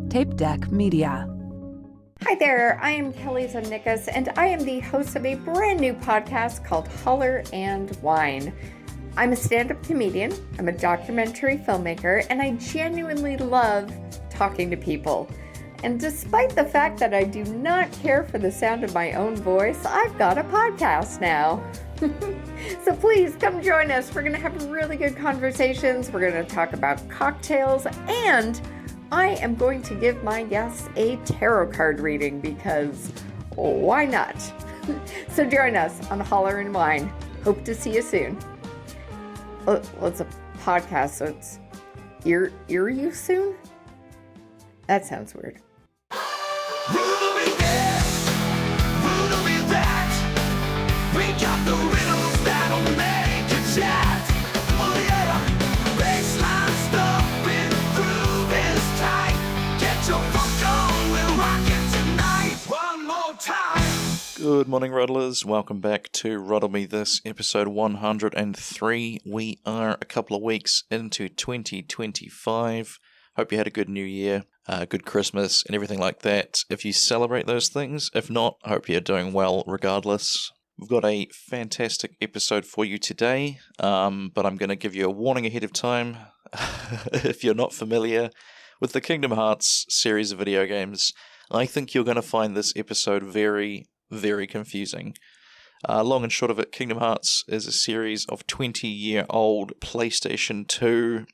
Tape Deck Media. Hi there, I am Kelly Zemnikas, and I am the host of a brand new podcast called Holler and Wine. I'm a stand-up comedian, I'm a documentary filmmaker, and I genuinely love talking to people. And despite the fact that I do not care for the sound of my own voice, I've got a podcast now. So please come join us. We're going to have really good conversations. We're going to talk about cocktails, and I am going to give my guests a tarot card reading because why not? So join us on Holler and Wine. Hope to see you soon. Well, it's a podcast, so it's hear you soon? That sounds weird. Ruddle me this, ruddle me that. We got the riddles that'll make you chat. Oh yeah, baseline stuff with groove is tight. Get your funk on, we're rocking tonight. One more time. Good morning, Ruddlers. Welcome back to Ruddle Me This, episode 103. We are a couple of weeks into 2025. Hope you had a good New Year, good Christmas, and everything like that. If you celebrate those things, if not, I hope you're doing well regardless. We've got a fantastic episode for you today, but I'm going to give you a warning ahead of time. If you're not familiar with the Kingdom Hearts series of video games, I think you're going to find this episode very, very confusing. Long and short of it, Kingdom Hearts is a series of 20-year-old PlayStation 2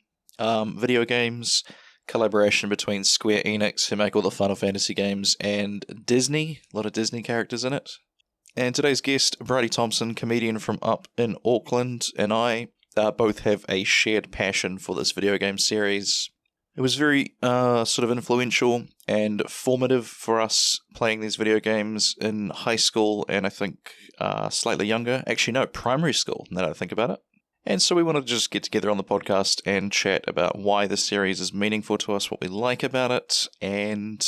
video games, collaboration between Square Enix, who make all the Final Fantasy games, and Disney. A lot of Disney characters in it. And today's guest, Bridie Thomson, comedian from up in Auckland, and I both have a shared passion for this video game series. It was very sort of influential and formative for us playing these video games in high school, and I think slightly younger. Actually, no, primary school, now that I think about it. And so we wanted to just get together on the podcast and chat about why the series is meaningful to us, what we like about it, and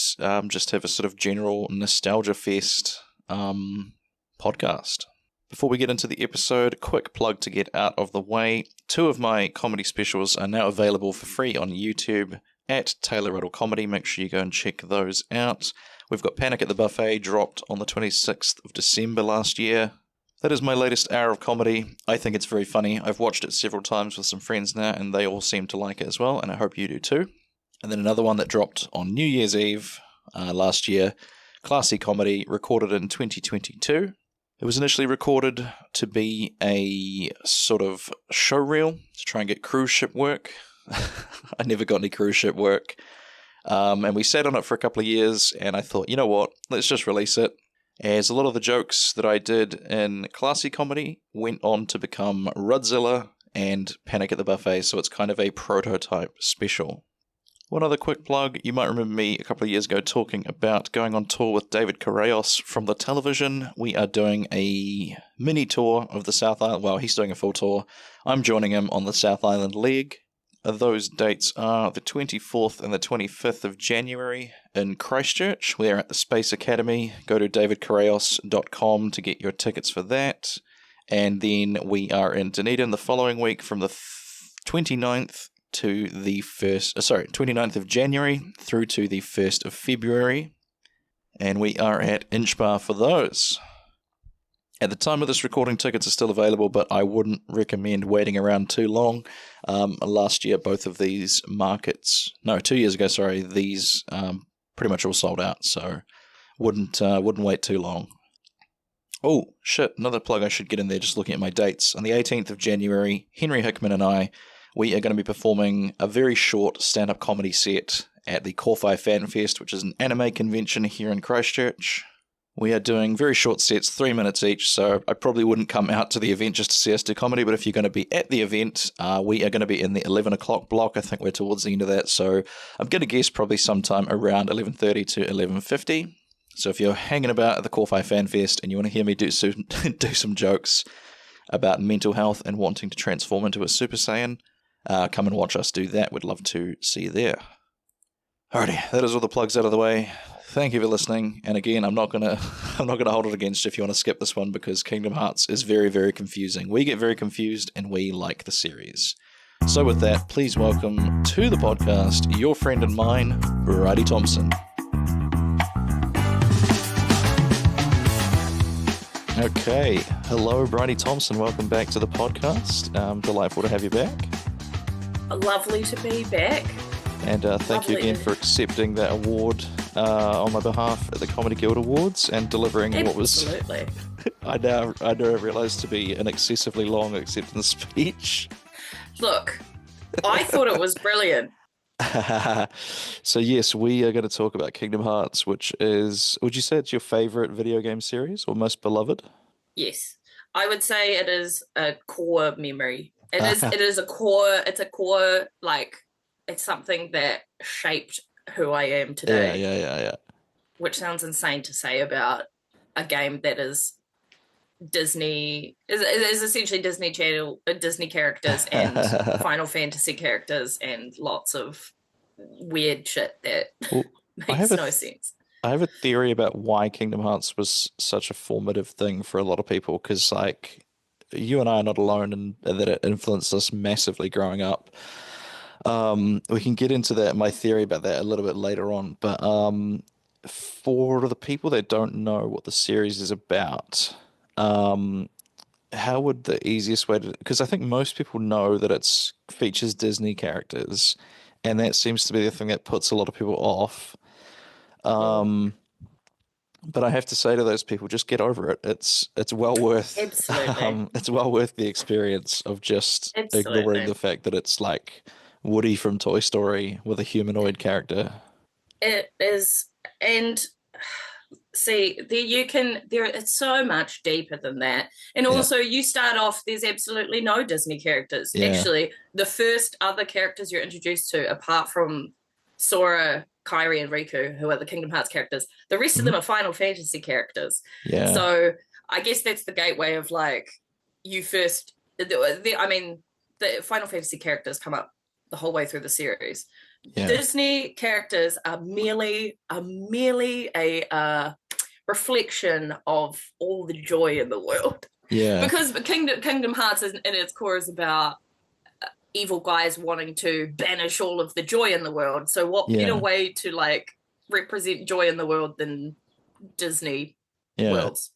just have a sort of general nostalgia fest podcast. Before we get into the episode, quick plug to get out of the way. 2 of my comedy specials are now available for free on YouTube at Taylor Ruddle Comedy. Make sure you go and check those out. We've got Panic at the Buffet, dropped on the 26th of December last year. That is my latest hour of comedy. I think it's very funny. I've watched it several times with some friends now, and they all seem to like it as well, and I hope you do too. And then another one that dropped on New Year's Eve last year, Classy Comedy, recorded in 2022. It was initially recorded to be a sort of show reel to try and get cruise ship work. I never got any cruise ship work. And we sat on it for a couple of years, and I thought, you know what, let's just release it. As a lot of the jokes that I did in Classy Comedy went on to become Rudzilla and Panic at the Buffet, so it's kind of a prototype special. One other quick plug, you might remember me a couple of years ago talking about going on tour with David Correos from the television. We are doing a mini tour of the South Island. Well, he's doing a full tour. I'm joining him on the South Island leg. Those dates are the 24th and the 25th of January in Christchurch. We're at the Space Academy. Go to davidcorreos.com to get your tickets for that. And then we are in Dunedin the following week from the 29th to the 29th of January through to the 1st of February. And we are at Inchbar for those. At the time of this recording, tickets are still available, but I wouldn't recommend waiting around too long. Last year, both of these markets, 2 years ago, sorry, these pretty much all sold out, so wouldn't wait too long. Oh, shit, another plug I should get in there, just looking at my dates. On the 18th of January, Henry Hickman and I, we are going to be performing a very short stand-up comedy set at the Cosy Fan Fest, which is an anime convention here in Christchurch. We are doing very short sets, 3 minutes each, so I probably wouldn't come out to the event just to see us do comedy, but if you're going to be at the event, we are going to be in the 11 o'clock block. I think we're towards the end of that, so I'm going to guess probably sometime around 11:30 to 11:50. So if you're hanging about at the Cosy Fan Fest and you want to hear me do some jokes about mental health and wanting to transform into a Super Saiyan, come and watch us do that. We'd love to see you there. Alrighty, that is all the plugs out of the way. Thank you for listening, and again, I'm not gonna hold it against you if you want to skip this one, because Kingdom Hearts is very, very confusing. We get very confused, and we like the series. So with that, please welcome to the podcast your friend and mine, Bridie Thomson. Okay, hello Bridie Thomson, welcome back to the podcast. Delightful to have you back. Lovely to be back. And thank you again for accepting that award on my behalf at the Comedy Guild Awards and delivering what was, I now realise to be an excessively long acceptance speech. Look, I thought it was brilliant. So yes, we are going to talk about Kingdom Hearts, which is, would you say it's your favourite video game series or most beloved? Yes, I would say it is a core memory. It is a core, like, it's something that shaped who I am today. Yeah. Which sounds insane to say about a game that is Disney, is essentially Disney Channel, Disney characters and Final Fantasy characters and lots of weird shit that makes no sense. I have a theory about why Kingdom Hearts was such a formative thing for a lot of people, because like you and I are not alone in that it influenced us massively growing up. We can get into that, my theory about that a little bit later on, but for the people that don't know what the series is about, how would the easiest way to, because I think most people know that it features Disney characters, and that seems to be the thing that puts a lot of people off. But I have to say to those people, just get over it. It's well worth it's well worth the experience of just ignoring the fact that it's like Woody from Toy Story with a humanoid character. It is, and see, it's so much deeper than that. And also you start off, there's absolutely no Disney characters. Yeah. Actually, the first other characters you're introduced to, apart from Sora, Kairi, and Riku, who are the Kingdom Hearts characters, the rest of them are Final Fantasy characters. Yeah. So I guess that's the gateway of like, you first, the Final Fantasy characters come up the whole way through the series. Yeah. Disney characters are merely a reflection of all the joy in the world. Yeah. Because Kingdom Hearts in its core is about evil guys wanting to banish all of the joy in the world. So what better way to like represent joy in the world than Disney worlds?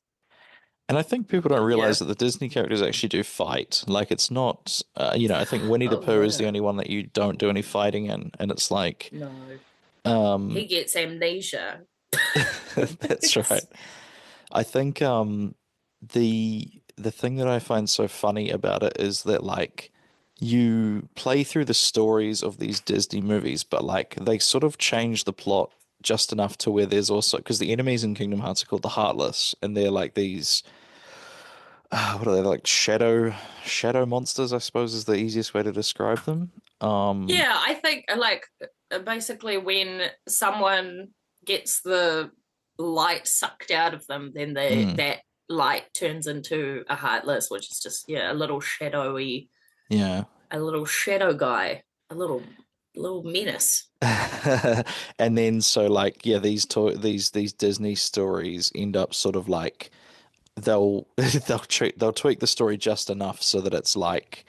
And I think people don't realize that the Disney characters actually do fight. Like, it's not, I think Winnie the Pooh is the only one that you don't do any fighting in. And it's like... No. He gets amnesia. That's right. I think the thing that I find so funny about it is that, like, you play through the stories of these Disney movies, but, like, they sort of change the plot just enough to where there's also... Because the enemies in Kingdom Hearts are called the Heartless, and they're, like, these... what are they, like shadow monsters, I suppose is the easiest way to describe them. I think like basically when someone gets the light sucked out of them, then that light turns into a Heartless, which is just a little shadowy, a little shadow guy, a little menace. And then so like these Disney stories end up sort of like they'll tweak the story just enough so that it's like,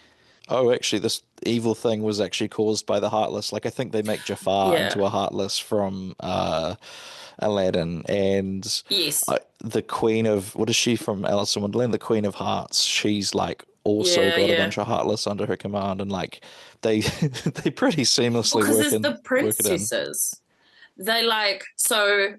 oh, actually this evil thing was actually caused by the Heartless. Like I think they make Jafar into a Heartless from Aladdin, and the Queen of, what is she from Alice in Wonderland? The Queen of Hearts. She's like also got a bunch of Heartless under her command, and like they pretty seamlessly work in. Because the princesses, they like so.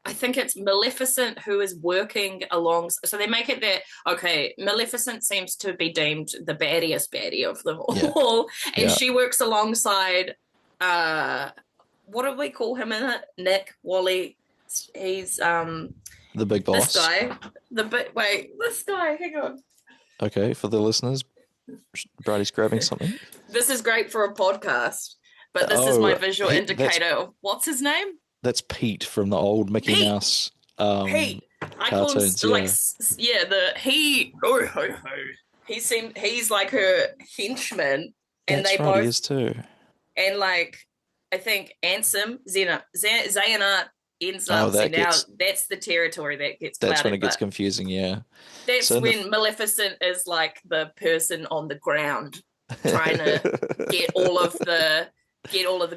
I think it's Maleficent who is working along. So they make it that, okay, Maleficent seems to be deemed the baddest baddie of them all. And she works alongside, what do we call him in it? Nick, Wally. He's the big boss. This guy. This guy, hang on. Okay, for the listeners, Bridie's grabbing something. This is great for a podcast, but this is my visual indicator of what's his name? That's Pete from the old Mickey Mouse Pete. I cartoons. Call him, he's like her henchman, and that's they right, both he is too. And like I think Ansem Xehanort ends up. Now that's the territory that gets. That's clouded, when it gets confusing. Yeah, that's when Maleficent is like the person on the ground. trying to get all of the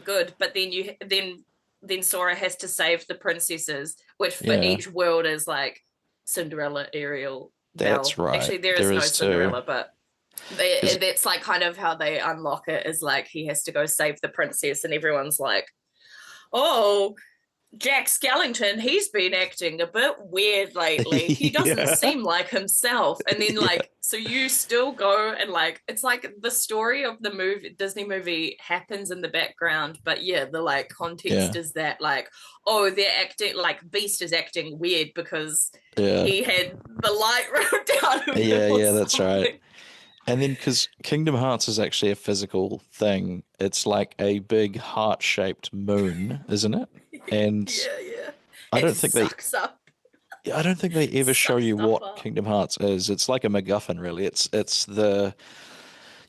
good, but then Sora has to save the princesses, which for each world is like Cinderella, Ariel, Belle. That's right. Actually, there is no Cinderella, but that's like kind of how they unlock it, is like he has to go save the princess, and everyone's like, oh, Jack Skellington, he's been acting a bit weird lately. He doesn't seem like himself. And then so you still go and like, it's like the story of the Disney movie happens in the background, but the like context is that like, oh, they're acting like Beast is acting weird because he had the light rolled down. Yeah, that's right. And then because Kingdom Hearts is actually a physical thing, it's like a big heart-shaped moon, isn't it? And I don't think they ever show you what Kingdom Hearts is. It's like a MacGuffin, really. It's the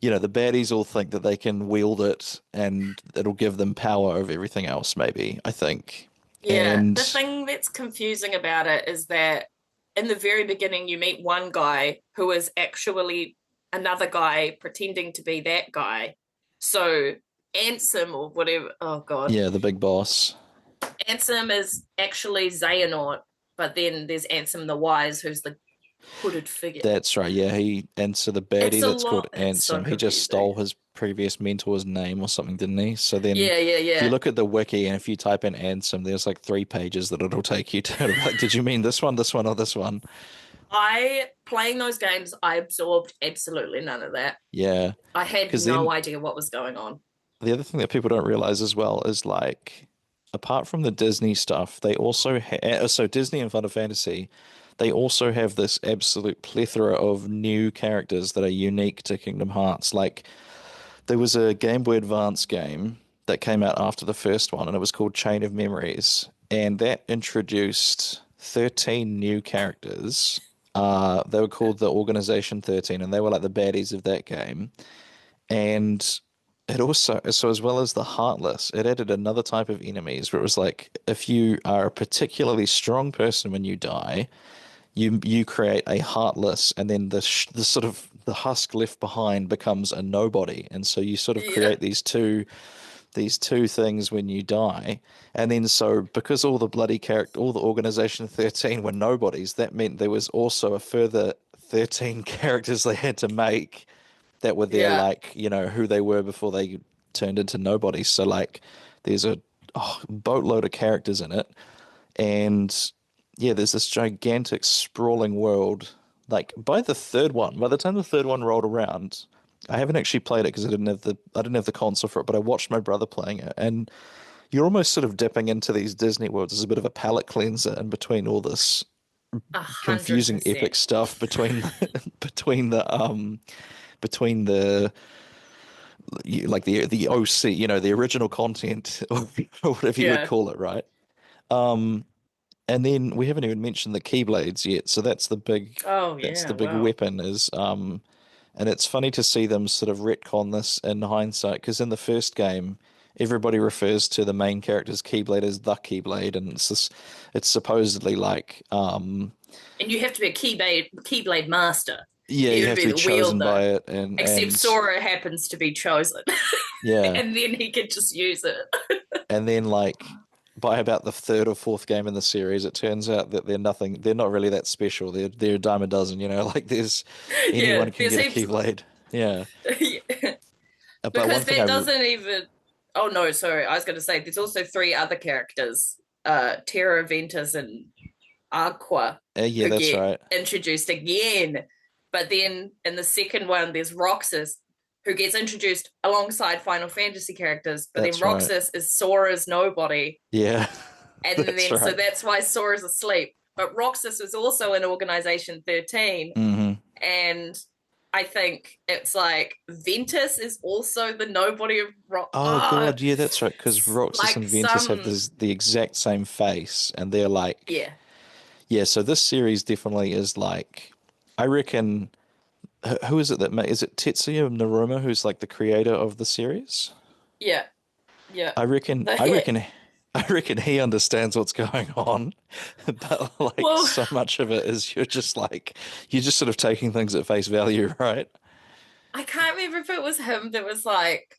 the baddies all think that they can wield it and it'll give them power over everything else, maybe, I think. Yeah, and the thing that's confusing about it is that in the very beginning you meet one guy who is actually another guy pretending to be that guy. So Ansem or whatever, oh god. Yeah, the big boss. Ansem is actually Xehanort, but then there's Ansem the Wise, who's the hooded figure. That's right, yeah. So the baddie that's called Ansem, he just stole his previous mentor's name or something, didn't he? So then if you look at the wiki and if you type in Ansem, there's like 3 pages that it'll take you to. Like, did you mean this one, or this one? Playing those games, I absorbed absolutely none of that. Yeah. I had no idea what was going on. The other thing that people don't realize as well is like, apart from the Disney stuff, they also so Disney and Final Fantasy, they also have this absolute plethora of new characters that are unique to Kingdom Hearts. Like, there was a Game Boy Advance game that came out after the first one, and it was called Chain of Memories, and that introduced 13 new characters. They were called the Organization 13, and they were like the baddies of that game. And it also, so as well as the Heartless, it added another type of enemies where it was like, if you are a particularly strong person when you die, you create a Heartless, and then the sort of the husk left behind becomes a nobody, and so you sort of create these two things when you die. And then so because all the Organization 13 were nobodies, that meant there was also a further 13 characters they had to make that were there, like, who they were before they turned into nobodies. So like there's a boatload of characters in it, and there's this gigantic sprawling world. Like by the time the third one rolled around, I haven't actually played it because I didn't have the console for it, but I watched my brother playing it, and you're almost sort of dipping into these Disney worlds as a bit of a palate cleanser in between all this 100%. confusing epic stuff between the like the OC, the original content or whatever you would call it, right? And then we haven't even mentioned the Keyblades yet, so that's the big weapon is and it's funny to see them sort of retcon this in hindsight, because in the first game, everybody refers to the main character's Keyblade as the Keyblade, and it's supposedly like and you have to be a Keyblade master. Yeah, you have to be chosen by it, except Sora happens to be chosen. Yeah, and then he could just use it. And then like by about the 3rd or 4th game in the series, it turns out that they're not really that special. They're a dime a dozen, like there's anyone can get a Keyblade. Yeah. But because that doesn't even... Oh, no, sorry. I was going to say, there's also 3 other characters, Terra, Ventus, and Aqua. Yeah, that's right. Introduced again. But then in the second one, there's Roxas, who gets introduced alongside Final Fantasy characters. But then Roxas is Sora's nobody. Yeah. And then so that's why Sora's asleep. But Roxas was also in Organization 13. Mm-hmm. And I think it's like Ventus is also the nobody of Roxas. Oh, God, yeah, that's right. Because Roxas like and Ventus have the exact same face. And they're like... Yeah. Yeah, so this series definitely is like... I reckon, who is it is it Tetsuya Naruma who's like the creator of the series? Yeah. I reckon he understands what's going on, but like so much of it is you're just sort of taking things at face value, right? I can't remember if it was him that was like,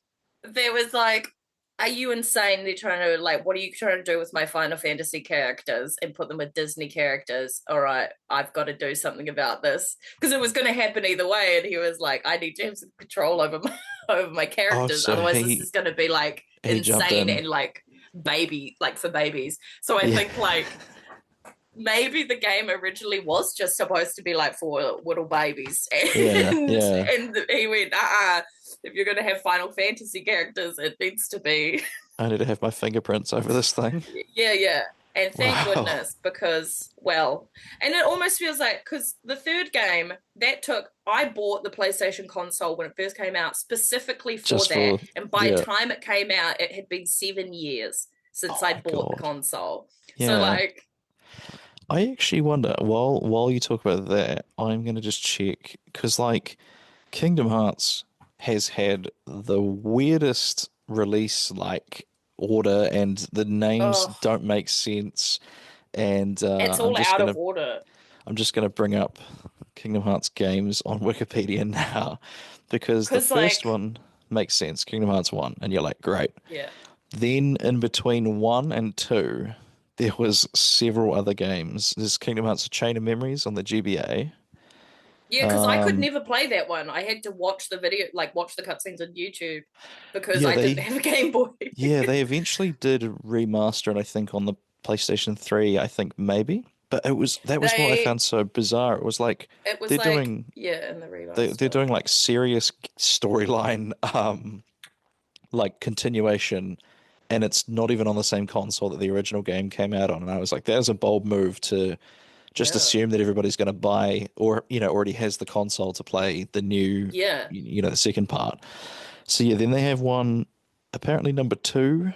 are you insane? They're trying to like, what are you trying to do with my Final Fantasy characters and put them with Disney characters? All right, I've got to do something about this because it was going to happen either way. And he was like, I need to have some control over my over my characters, so otherwise this is going to be like he jumped insane in. and like for babies. So I think like maybe the game originally was just supposed to be like for little babies, and he went, if you're going to have Final Fantasy characters, it needs to be. I need to have my fingerprints over this thing. Yeah. And thank goodness, because, well, and it almost feels like, because the third game, I bought the PlayStation console when it first came out specifically for that. And by the time it came out, it had been 7 years since I bought the console. Yeah. So, like, I actually wonder, while you talk about that, I'm going to just check, because, like, Kingdom Hearts has had the weirdest release, like, order, and the names don't make sense, and it's all out of order. I'm just going to bring up Kingdom Hearts games on Wikipedia now, because the first one makes sense, Kingdom Hearts 1, and you're like, great. Yeah. Then in between 1 and 2, there was several other games. There's Kingdom Hearts: A Chain of Memories on the GBA. Yeah, because I could never play that one. I had to watch the video, like watch the cutscenes on YouTube, because I didn't have a Game Boy. Yeah, they eventually did remaster it, I think, on the PlayStation 3, I think, maybe. But that was what I found so bizarre. It was like they're doing in the remaster. They're doing like serious storyline like continuation, and it's not even on the same console that the original game came out on. And I was like, that was a bold move to just assume that everybody's going to buy, or already has the console to play the new, the second part. So then they have one. Apparently, number 2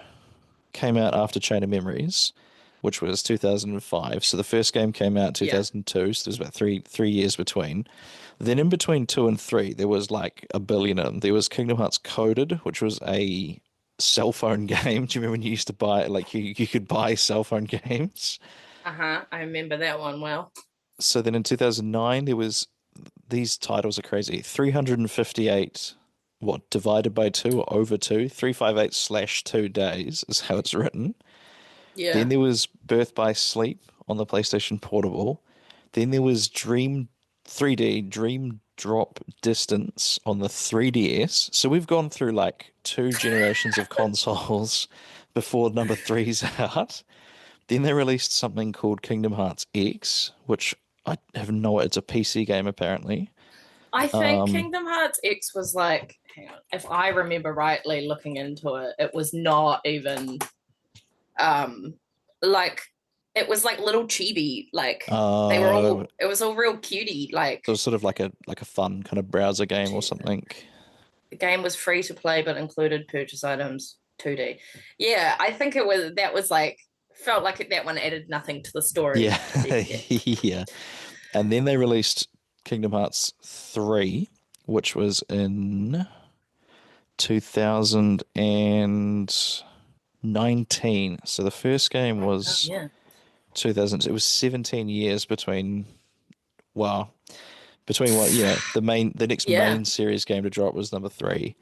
came out after Chain of Memories, which was 2005. So the first game came out 2002. So there's about three years between. Then in between 2 and 3, there was like a billion of them. There was Kingdom Hearts Coded, which was a cell phone game. Do you remember when you used to buy it? Like you could buy cell phone games? I remember that one well. So then in 2009, there was, these titles are crazy, 358, divided by 2 or over 2, 358/2 days is how it's written. Yeah. Then there was Birth by Sleep on the PlayStation Portable. Then there was 3D Dream Drop Distance on the 3DS. So we've gone through like 2 generations of consoles before number 3's out. Then they released something called Kingdom Hearts X, which I have it's a PC game apparently. I think Kingdom Hearts X was like, hang on, if I remember rightly looking into it, it was not even like, it was like little chibi, like they were all, it was all real cutie, like it was sort of like a fun kind of browser game or something. The game was free to play but included purchase items, 2D. Yeah, I think that was like, felt like that one added nothing to the story. Yeah. Yeah. And then they released Kingdom Hearts 3, which was in 2019. So the first game was 2000. It was 17 years between what? Yeah, the next main series game to drop was number 3.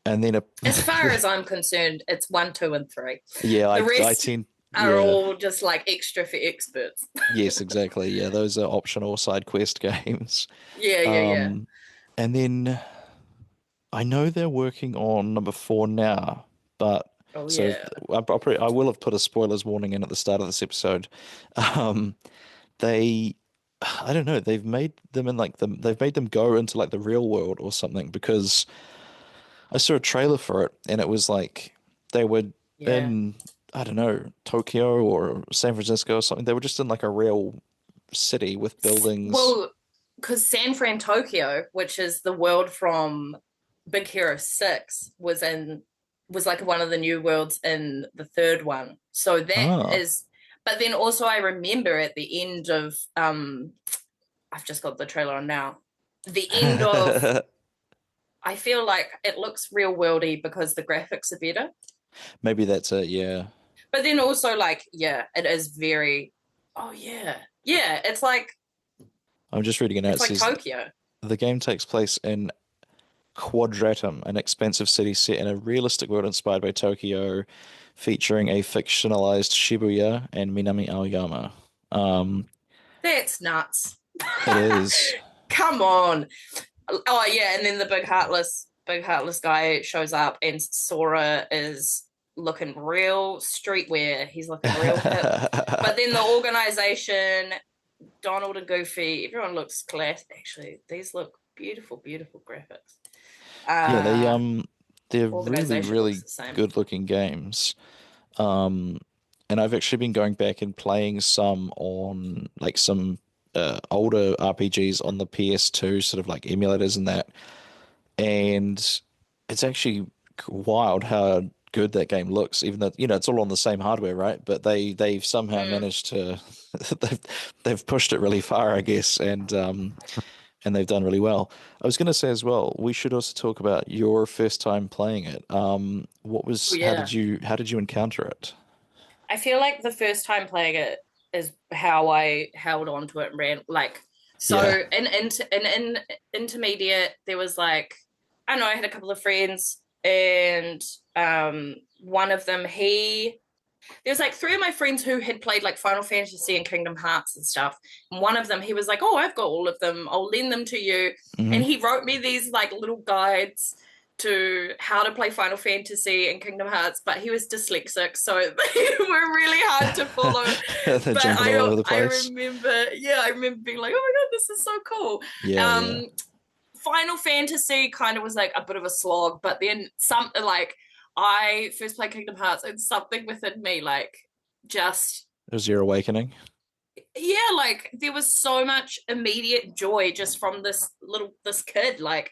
And then as far as I'm concerned, it's 1, 2, and 3. Yeah, the rest are all just like extra for experts. Yes, exactly. Yeah, those are optional side quest games. Yeah. And then I know they're working on number 4 now, but I will have put a spoilers warning in at the start of this episode. I don't know. They've made them they've made them go into like the real world or something, because I saw a trailer for it and it was like they were in, I don't know, Tokyo or San Francisco or something. They were just in like a real city with buildings. Well, because San Fran Tokyo, which is the world from Big Hero 6, was like one of the new worlds in the third one. So that is, but then also I remember at the end of, I've just got the trailer on now, the end of, I feel like it looks real worldy because the graphics are better. Maybe that's it, yeah. But then also like, it is very, it's like, I'm just reading it now. It's like Tokyo. the game takes place in Quadratum, an expansive city set in a realistic world inspired by Tokyo, featuring a fictionalized Shibuya and Minami Aoyama. That's nuts. It is. Come on. Oh yeah, and then the big heartless guy shows up, and Sora is looking real streetwear. He's looking real hip. But then the organization, Donald and Goofy, everyone looks class. Actually, these look beautiful, beautiful graphics. Yeah, they're really, really the same. good looking games. And I've actually been going back and playing some on like some older RPGs on the PS2, sort of like emulators and that. And it's actually wild how good that game looks, even though it's all on the same hardware, right? But they've somehow managed to they've pushed it really far, I guess, and they've done really well. I was going to say as well, we should also talk about your first time playing it. How did you encounter it? I feel like the first time playing it is how I held on to it and ran in intermediate, there was like, I don't know, I had a couple of friends, and one of them, there's like three of my friends who had played like Final Fantasy and Kingdom Hearts and stuff. And one of them, he was like, oh, I've got all of them. I'll lend them to you. Mm-hmm. And he wrote me these like little guides to how to play Final Fantasy and Kingdom Hearts, but he was dyslexic, so they were really hard to follow. But all over the place. I remember being like, oh my God, this is so cool. Yeah. Final Fantasy kind of was like a bit of a slog, but then something like, I first played Kingdom Hearts and something within me, like, just... It was your awakening? Yeah, like, there was so much immediate joy just from this kid, like,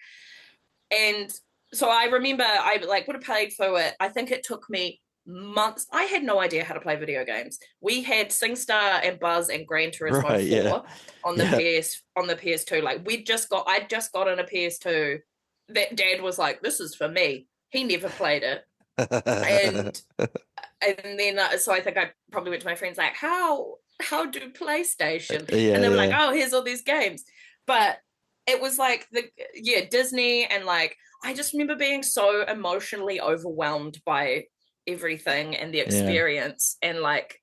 and so I remember I, like, would have played through it. I think it took me months. I had no idea how to play video games. We had SingStar and Buzz and Gran Turismo 4 on the PS2. Like, I'd just gotten a PS2 that Dad was like, this is for me. He never played it. and then so I think I probably went to my friends like, how do PlayStation? And they were like, oh, here's all these games. But it was like Disney, and like I just remember being so emotionally overwhelmed by everything and the experience. And like,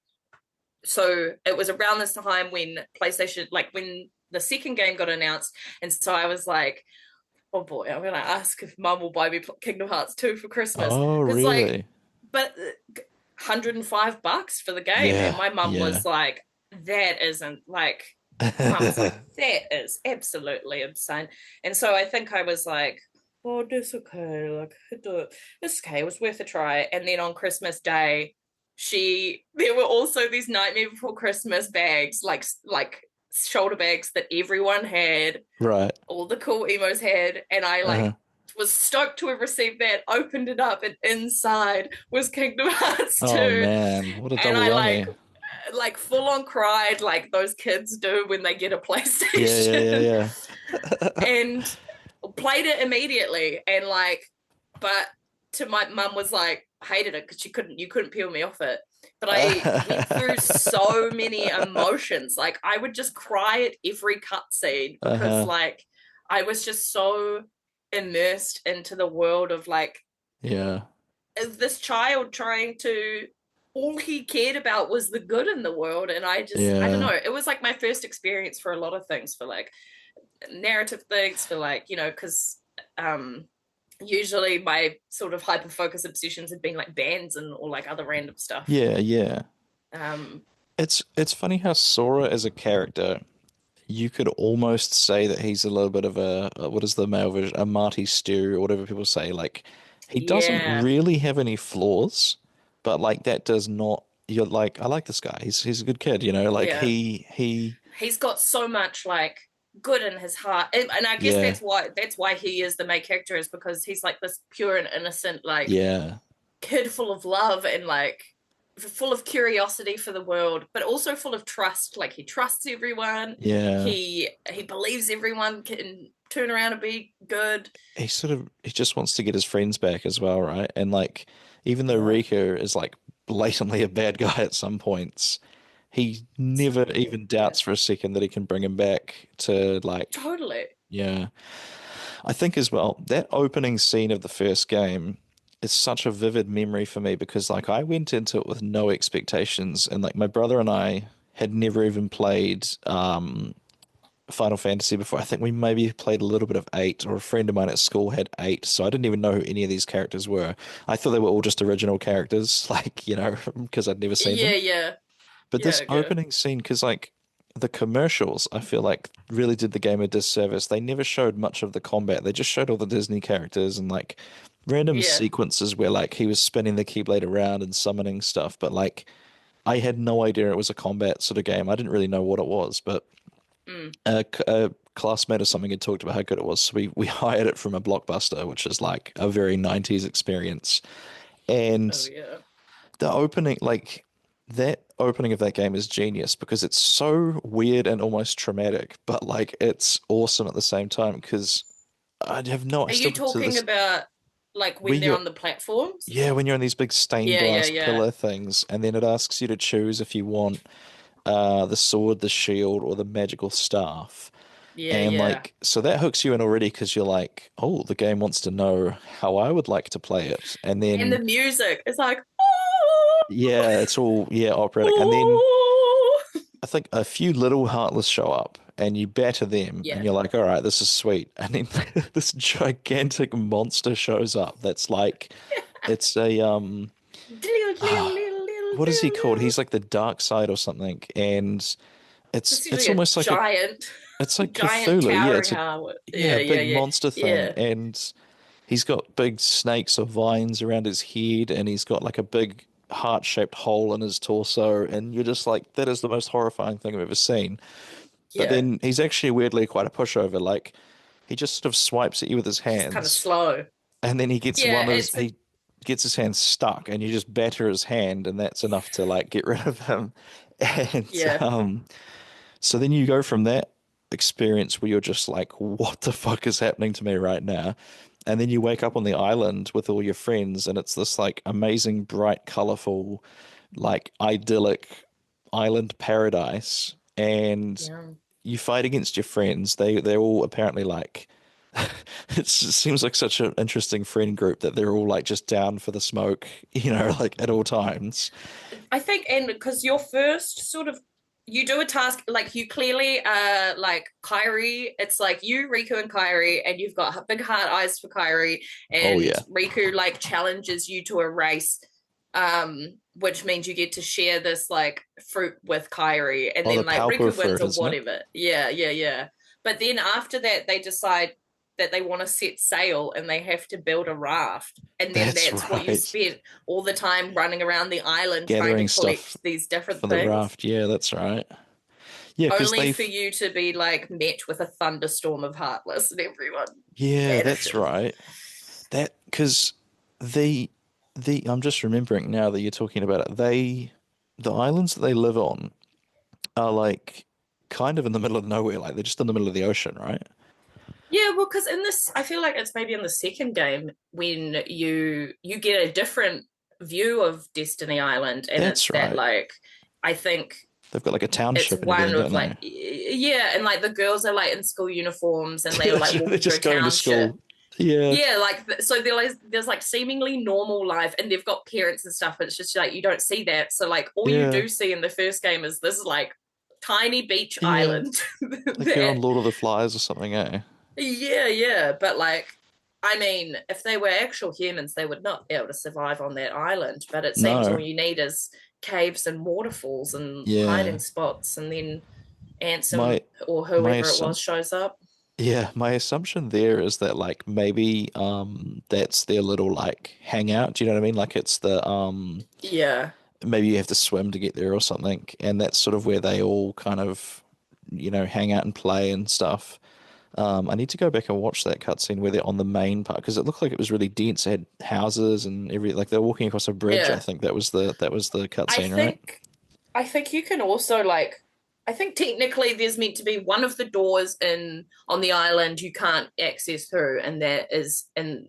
so it was around this time when PlayStation, like when the second game got announced, and so I was like, oh boy, I'm gonna ask if Mum will buy me Kingdom Hearts 2 for Christmas. Oh, really? Like, but $105 for the game, and my mum was like, "That isn't like." Mum was like, "That is absolutely insane." And so I think I was like, "Oh, that's okay. Like, it's okay. It was worth a try." And then on Christmas Day, there were also these Nightmare Before Christmas bags, like shoulder bags that everyone had, right? All the cool emos had, and I was stoked to have received that. Opened it up, and inside was Kingdom Hearts 2. Oh man, what a double whammy! And I like full on cried like those kids do when they get a PlayStation. Yeah. And played it immediately, and like, but to my mum was like, hated it because you couldn't peel me off it. But I went through so many emotions. Like, I would just cry at every cutscene because, like, I was just so immersed into the world of, like, this child trying to... All he cared about was the good in the world. And I don't know. It was, like, my first experience for a lot of things, for, like, narrative things, for, like, because... usually my sort of hyper-focus obsessions had been like bands or like other random stuff. Yeah. It's funny how Sora as a character, you could almost say that he's a little bit of what is the male version, a Marty Stew or whatever people say. Like, he doesn't really have any flaws, but like that does not. You're like, I like this guy. He's a good kid, Like he's got so much like good in his heart, and I guess that's why he is the main character, is because he's like this pure and innocent like kid full of love and like full of curiosity for the world, but also full of trust. Like, he trusts everyone. He believes everyone can turn around and be good. He just wants to get his friends back as well, right? And like, even though Riku is like blatantly a bad guy at some points, he never even doubts for a second that he can bring him back to like... Totally. Yeah. I think as well, that opening scene of the first game is such a vivid memory for me because like I went into it with no expectations and like my brother and I had never even played Final Fantasy before. I think we maybe played a little bit of 8 or a friend of mine at school had 8, so I didn't even know who any of these characters were. I thought they were all just original characters, like, because I'd never seen Yeah, them. yeah, But yeah. this Okay. opening scene, because like the commercials, I feel like really did the game a disservice. They never showed much of the combat. They just showed all the Disney characters and like random Yeah. sequences where like he was spinning the Keyblade around and summoning stuff. But like I had no idea it was a combat sort of game. I didn't really know what it was, but Mm. a classmate or something had talked about how good it was. So we hired it from a Blockbuster, which is like a very 90s experience. And Oh yeah. the opening, like that opening of that game is genius because it's so weird and almost traumatic, but like it's awesome at the same time because I Are still you to talking this about like where when they're you're on the platforms? yeah, when you're on these big stained Yeah, yeah, glass yeah, pillar things, and then it asks you to choose if you want the sword, the shield, or the magical staff. yeah, And yeah. like, so that hooks you in already because you're like, oh, the game wants to know how I would like to play it. And And the then, music is like, oh, yeah, it's all, yeah, operatic. And then oh. I think a few little Heartless show up and you batter them and Yeah. you're like, all right, this is sweet. And then this gigantic monster shows up that's like, it's a, what is he called? He's like the dark side or something. And It's it's usually a almost like giant, it's like giant Cthulhu. Yeah, towering it's a, tower. yeah, Yeah, yeah, big yeah, monster thing. yeah, And he's got big snakes or vines around his head, and he's got like a big heart-shaped hole in his torso, and you're just like, that is the most horrifying thing I've ever seen. But yeah. then he's actually weirdly quite a pushover. Like he just sort of swipes at you with his It's kind of hands, slow. and then Yeah, it's he gets his hand stuck, and you just batter his hand, and that's enough to like get rid of him. And yeah, so then you go from that experience where you're just like, what the fuck is happening to me right now? And then you wake up on the island with all your friends, and it's this like amazing, bright, colorful, like idyllic island paradise. And yeah. you fight against your friends. They're all apparently like it seems like such an interesting friend group that they're all like just down for the smoke, like at all times. I think, and because your first sort of you do a task like you clearly like Kyrie, it's like you, Riku, and Kyrie, and you've got big heart eyes for Kyrie, Oh and yeah. Riku like challenges you to a race, which means you get to share this like fruit with Kyrie, and Oh, the then like Palpo Riku wins fruit, or isn't it? whatever. Yeah, yeah, yeah. But then after that, they decide that they want to set sail and they have to build a raft. And then That's that's what you right. spend all the time running around the island trying to Gathering stuff collect these different for the things, raft. Yeah, that's right. Yeah, because only for they've you to be like met with a thunderstorm of heartless and everyone yeah, that's vanishes. right. That because the I'm just remembering now that you're talking about it. The islands that they live on are like kind of in the middle of nowhere, like they're just in the middle of the ocean, right? Yeah, well, because in this, I feel like it's maybe in the second game when you get a different view of Destiny Island, and it's That's that right. like I think They've got like a it's township and one everything, of don't like they? yeah, and like the girls are like in school uniforms and Yeah, they're that's like right. They're walking through a just going to township. school. Yeah. Yeah, like so there's like seemingly normal life, and they've got parents and stuff, but it's just like you don't see that. So like all you Yeah. do see in the first game is this like tiny beach Yeah. island Like they're on that Lord of the Flies or something, eh? yeah, yeah, but like I mean, if they were actual humans, they would not be able to survive on that island. But it seems all No. you need is caves and waterfalls and hiding Yeah. spots, and then My Ansem or my whoever it was assump shows up. yeah, my assumption there is that like maybe that's their little like hangout. Do you know what I mean? Like it's the Yeah, maybe you have to swim to get there or something, and that's sort of where they all kind of hang out and play and stuff. I need to go back and watch that cutscene where they're on the main part because it looked like it was really dense. It had houses and every like they were walking across a bridge. I yeah. think that was the I cutscene, right? think I think you can also like I think technically there's meant to be one of the doors in on the island you can't access through, and that is in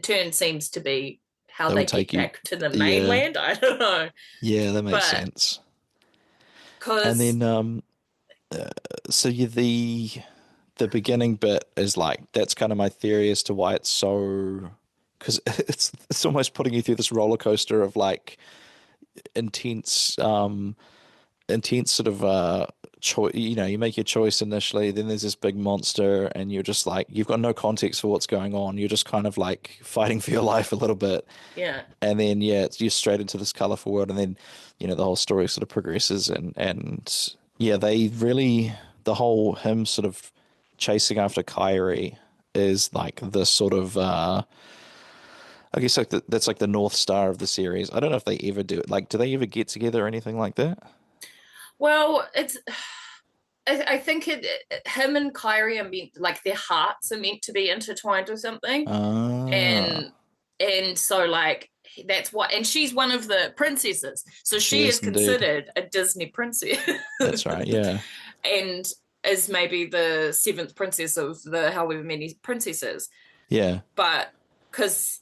turn seems to be how That would they get take you. back to the Yeah, mainland. I don't know, yeah, that makes but sense. And because then uh, so you the the beginning bit is like, that's kind of my theory as to why it's so, because it's almost putting you through this roller coaster of like intense sort of choice. You know, you make your choice initially, then there's this big monster, and you're just like, you've got no context for what's going on. You're just kind of like fighting for your life a little bit. Yeah. And then you're straight into this colorful world, and then the whole story sort of progresses, and yeah, they really, the whole him sort of chasing after Kyrie is like the sort of I guess like that's like the North Star of the series. I don't know if they ever do it. Like, do they ever get together or anything like that? Well, I think him and Kyrie are meant, like their hearts are meant to be intertwined or something. And so like that's what, and she's one of the princesses. So she is considered a Disney princess. That's right, yeah. And is maybe the seventh princess of the however many princesses. Yeah. But because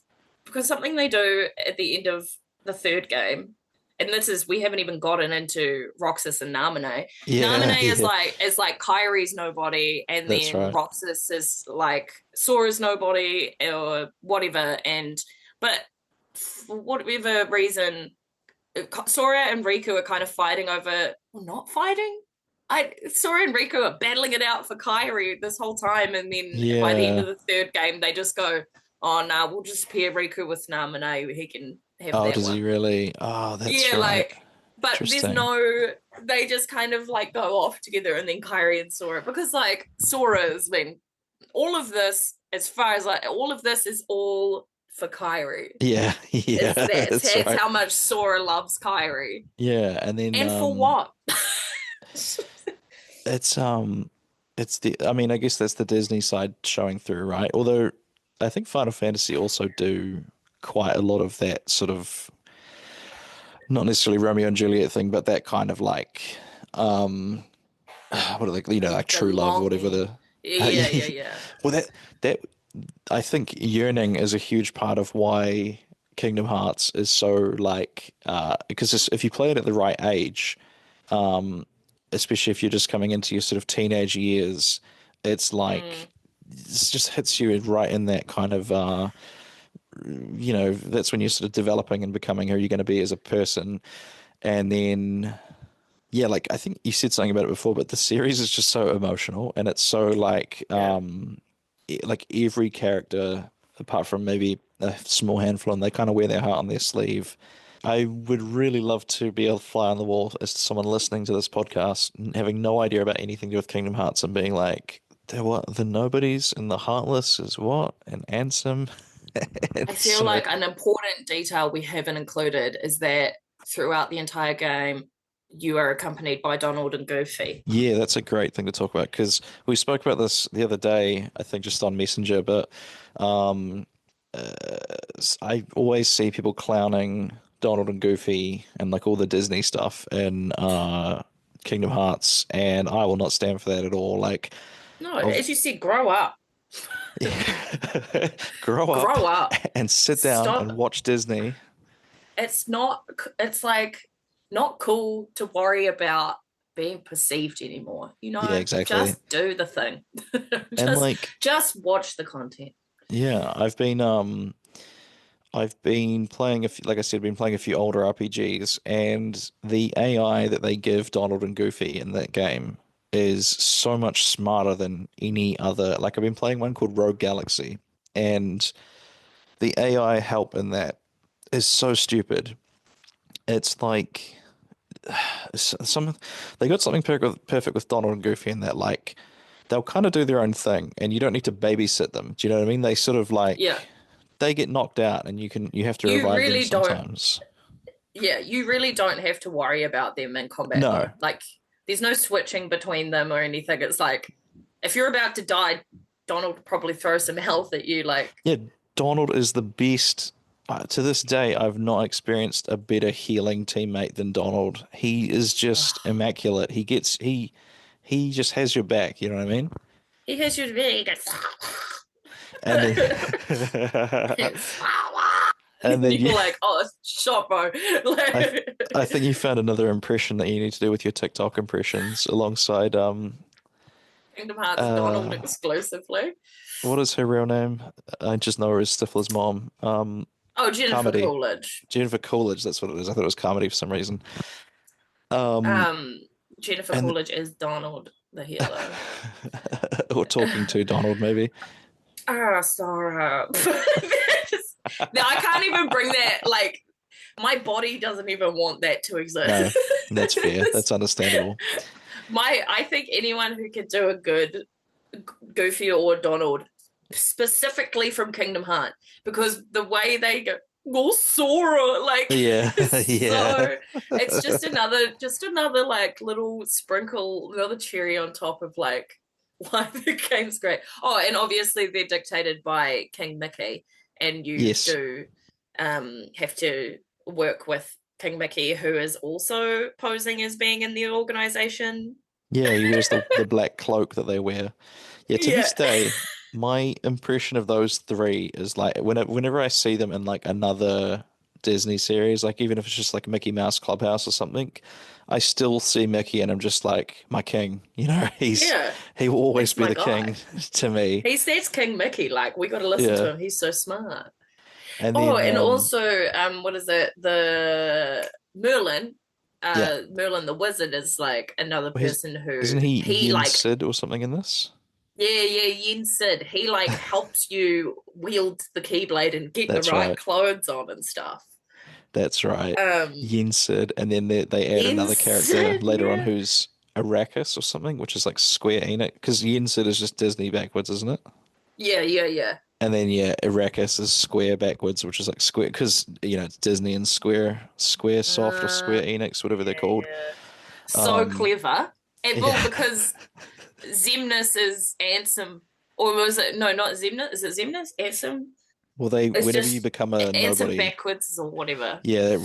something they do at the end of the third game, and this is, we haven't even gotten into Roxas and Namine. Yeah, Namine is like Kyrie's nobody, and that's then right. Roxas is like Sora's nobody or whatever. But for whatever reason, Sora and Riku are kind of fighting over, well, not fighting. Sora and Riku are battling it out for Kyrie this whole time, and then by the end of the third game, they just go, "Oh no, we'll just pair Riku with Namine. He can have that." Oh, does he really? Oh, that's right. Like, but there's no. They just kind of like go off together, and then Kyrie and Sora, because like Sora's been all of this, as far as like all of this is all for Kyrie. Yeah. That's right. How much Sora loves Kyrie. Yeah, and then for what? It's the, I mean, I guess that's the Disney side showing through, right? Although I think Final Fantasy also do quite a lot of that sort of, not necessarily Romeo and Juliet thing, but that kind of like what are they, like true love or whatever yeah. Well, that I think yearning is a huge part of why Kingdom Hearts is so like, because if you play it at the right age, especially if you're just coming into your sort of teenage years, it's like it just hits you right in that kind of that's when you're sort of developing and becoming who you're going to be as a person. And then like I think you said something about it before, but the series is just so emotional, and it's so like like every character apart from maybe a small handful, and they kind of wear their heart on their sleeve. I would really love to be able to fly on the wall as someone listening to this podcast and having no idea about anything to do with Kingdom Hearts and being like, the nobodies and the heartless is what? And Ansem? I feel like an important detail we haven't included is that throughout the entire game, you are accompanied by Donald and Goofy. Yeah, that's a great thing to talk about, because we spoke about this the other day, I think just on Messenger, but I always see people clowning Donald and Goofy and like all the Disney stuff in Kingdom Hearts, and I will not stand for that at all. Like, no, as you said, grow up. grow up and sit down and watch Disney. It's like not cool to worry about being perceived anymore. Yeah, exactly. Just do the thing. just watch the content. Yeah, I've been playing like I said, been playing a few older RPGs, and the AI that they give Donald and Goofy in that game is so much smarter than any other. Like, I've been playing one called Rogue Galaxy, and the AI help in that is so stupid. It's like they got something perfect with Donald and Goofy in that, like, they'll kind of do their own thing, and you don't need to babysit them. Do you know what I mean? They sort of like they get knocked out, and you have to revive them sometimes. You really don't have to worry about them in combat. No. Though. Like, there's no switching between them or anything. It's like, if you're about to die, Donald will probably throw some health at you. Like, yeah, Donald is the best. To this day, I've not experienced a better healing teammate than Donald. He is just immaculate. He just has your back. You know what I mean? He has your back. And then you're like, oh, shot, bro. I think you found another impression that you need to do with your TikTok impressions alongside Kingdom Hearts Donald exclusively. What is her real name? I just know her as Stifler's mom. Oh, Jennifer Carmody. Coolidge. Jennifer Coolidge, that's what it is. I thought it was Carmody for some reason. Um, Jennifer and Coolidge is Donald the hero. or talking to Donald, maybe. Sarah. Now I can't even bring that. Like, my body doesn't even want that to exist. No, that's fair. That's understandable. I think anyone who could do a good Goofy or Donald, specifically from Kingdom Hearts, because the way they go, oh, Sora, like, yeah, yeah. So it's just another like little sprinkle, another cherry on top of like why the game's great. Oh, and obviously they're dictated by King Mickey, and you do have to work with King Mickey, who is also posing as being in the organization. Yeah, he wears the black cloak that they wear. Yeah, to this day, my impression of those three is like whenever I see them in like another Disney series, like even if it's just like Mickey Mouse Clubhouse or something, I still see Mickey and I'm just like, my king, you know, he will always be the king to me. That's King Mickey. Like, we got to listen to him. He's so smart. And and also, what is it? The Merlin. Merlin the Wizard is like another person who isn't he like Sid or something in this? Yeah, Yen Sid. He like helps you wield the Keyblade and get the right clothes on and stuff. That's right. Yen Sid, and then they add another character later on who's Arrakis or something, which is like Square Enix, because Yen Sid is just Disney backwards, isn't it? Yeah. And then Arrakis is Square backwards, which is like Square, because it's Disney and Square Soft or Square Enix, whatever they're called. So clever, and because Xemnas is Ansem, or was it not Xemnas? Is it Xemnas? Ansem? Well, whenever you become a nobody, backwards or whatever. Yeah,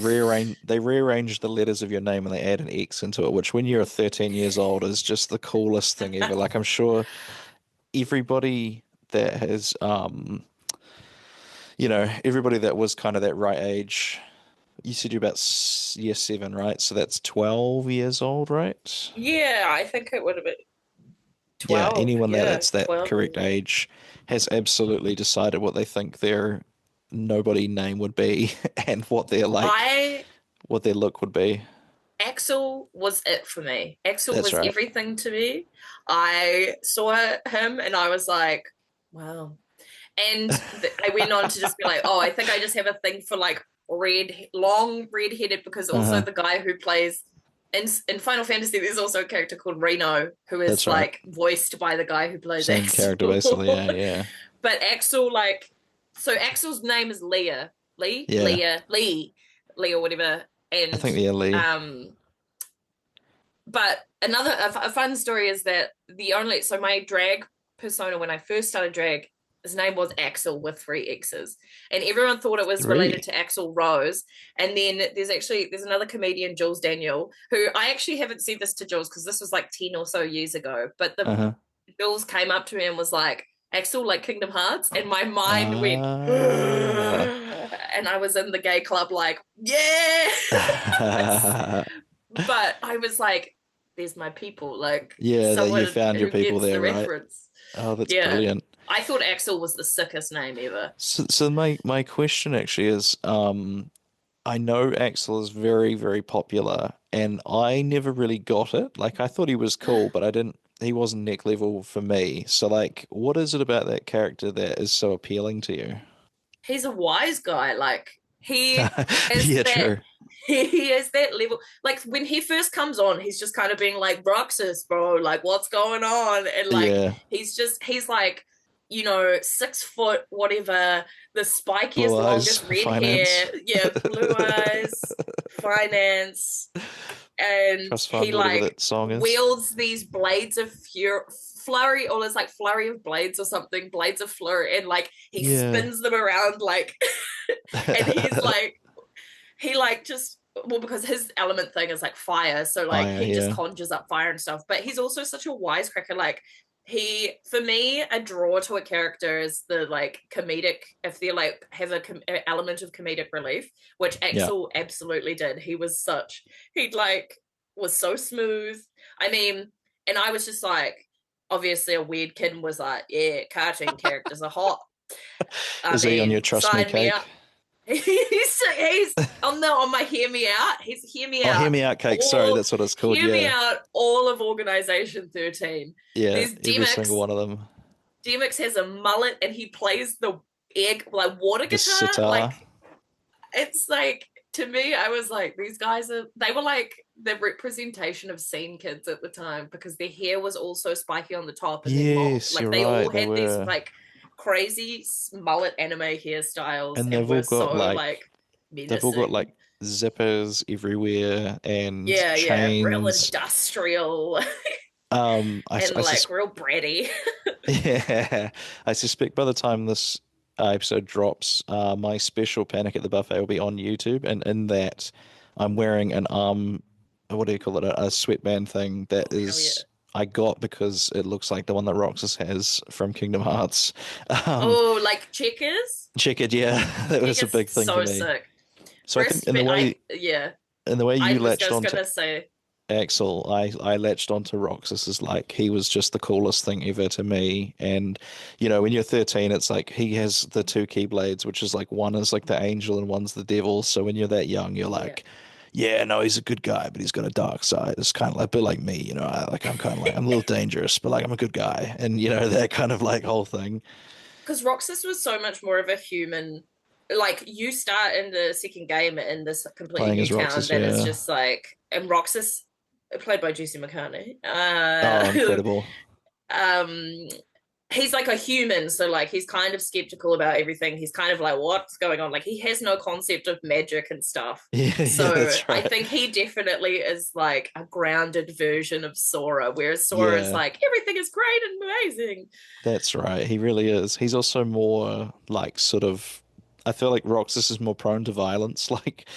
they rearrange the letters of your name and they add an X into it, which when you're 13 years old is just the coolest thing ever. Like, I'm sure everybody that has everybody that was kind of that right age. You said you're about year 7, right? So that's 12 years old, right? Yeah, I think it would have been 12. Yeah, anyone that's that 12, correct age has absolutely decided what they think their nobody name would be and what their what their look would be. Axel was it for me. Axel was everything to me. I saw him and I was like, wow. And I went on to just be like, oh, I think I just have a thing for like long red-headed, because also the guy who plays in Final Fantasy, there's also a character called Reno who is voiced by the guy who plays Same Axel. character basically, yeah. But Axel, so Axel's name is Lee or whatever. And I think Lee. But a fun story is that my drag persona when I first started drag, his name was Axel with 3 X's, and everyone thought it was related to Axl Rose. And then there's another comedian, Jules Daniel, who I actually haven't said this to Jules because this was like 10 or so years ago. But Jules came up to me and was like, Axel, like Kingdom Hearts, and my mind went, and I was in the gay club like, yeah. But I was like, there's my people, like, you found your people there, right? Reference. Oh, that's brilliant. I thought Axel was the sickest name ever. So my question actually is, I know Axel is very, very popular, and I never really got it. Like, I thought he was cool, but he wasn't neck level for me. So, like, what is it about that character that is so appealing to you? He's a wise guy. Like, he is true. He is that level. Like, when he first comes on, he's just kind of being like, Bruxus, bro, like, what's going on? And like, he's like, 6 foot, whatever, the spikiest, longest red hair. Yeah, blue eyes, finance. And he like wields these blades of flurry, or it's like flurry of blades or something, blades of flurry, and like he spins them around like, and he's like, because his element thing is like fire, so like he just conjures up fire and stuff. But he's also such a wisecracker. Like, for me, a draw to a character is the like comedic, if they like have an element of comedic relief, which Axel absolutely did. He was so smooth. I mean, and I was just like, obviously a weird kid and was like, yeah, cartoon characters are hot. Is he on your trust me sign me cake? up. He's on my hear me out. He's hear me out. Hear me out cake. Sorry, that's what it's called. Hear me Yeah, out. All of Organisation 13. yeah, There's every Demix. single one of them. Demix has a mullet and he plays the water The guitar. sitar. Like, it's like, to me, I was like, these guys they were like the representation of scene kids at the time, because their hair was also spiky on the top. And Yes, like you're they right. all They had these were. like crazy mullet anime hairstyles, And and they've all were got so like they've all got menacing. like zippers everywhere and Yeah, real chains. industrial I and like sus- real bratty. yeah, I suspect by the time this episode drops, my special Panic at the Buffet will be on YouTube, and in that, I'm wearing an what do you call it, a sweatband thing that Hell is I got because it looks like the one that Roxas has from Kingdom Hearts. Um, Oh, like checkers? Checkered, yeah, that was a Checkers big thing for so me. sick. So I think in the way I you was latched just onto gonna say, Axel, I latched onto Roxas as like he was just the coolest thing ever to me. And when you're 13, it's like he has the two keyblades, which is like one is like the angel and one's the devil. So when you're that young, you're like, yeah, no, he's a good guy, but he's got a dark side. It's kind of like a bit like me, I'm kind of like I'm a little dangerous, but like I'm a good guy, and that kind of like whole thing. because Roxas was so much more of a human. Like, you start in the second game in this completely Playing new as town Roxas, that is yeah. just like, and Roxas, played by Jesse McCartney, Oh, incredible. um, he's like a human, so like he's kind of skeptical about everything. He's kind of like, what's going on? Like, he has no concept of magic and stuff. Yeah, So that's right. I think he definitely is like a grounded version of Sora, whereas Sora is Yeah. like, everything is great and amazing. That's right. He really is. He's also more like sort of. I feel like Roxas is more prone to violence. Like,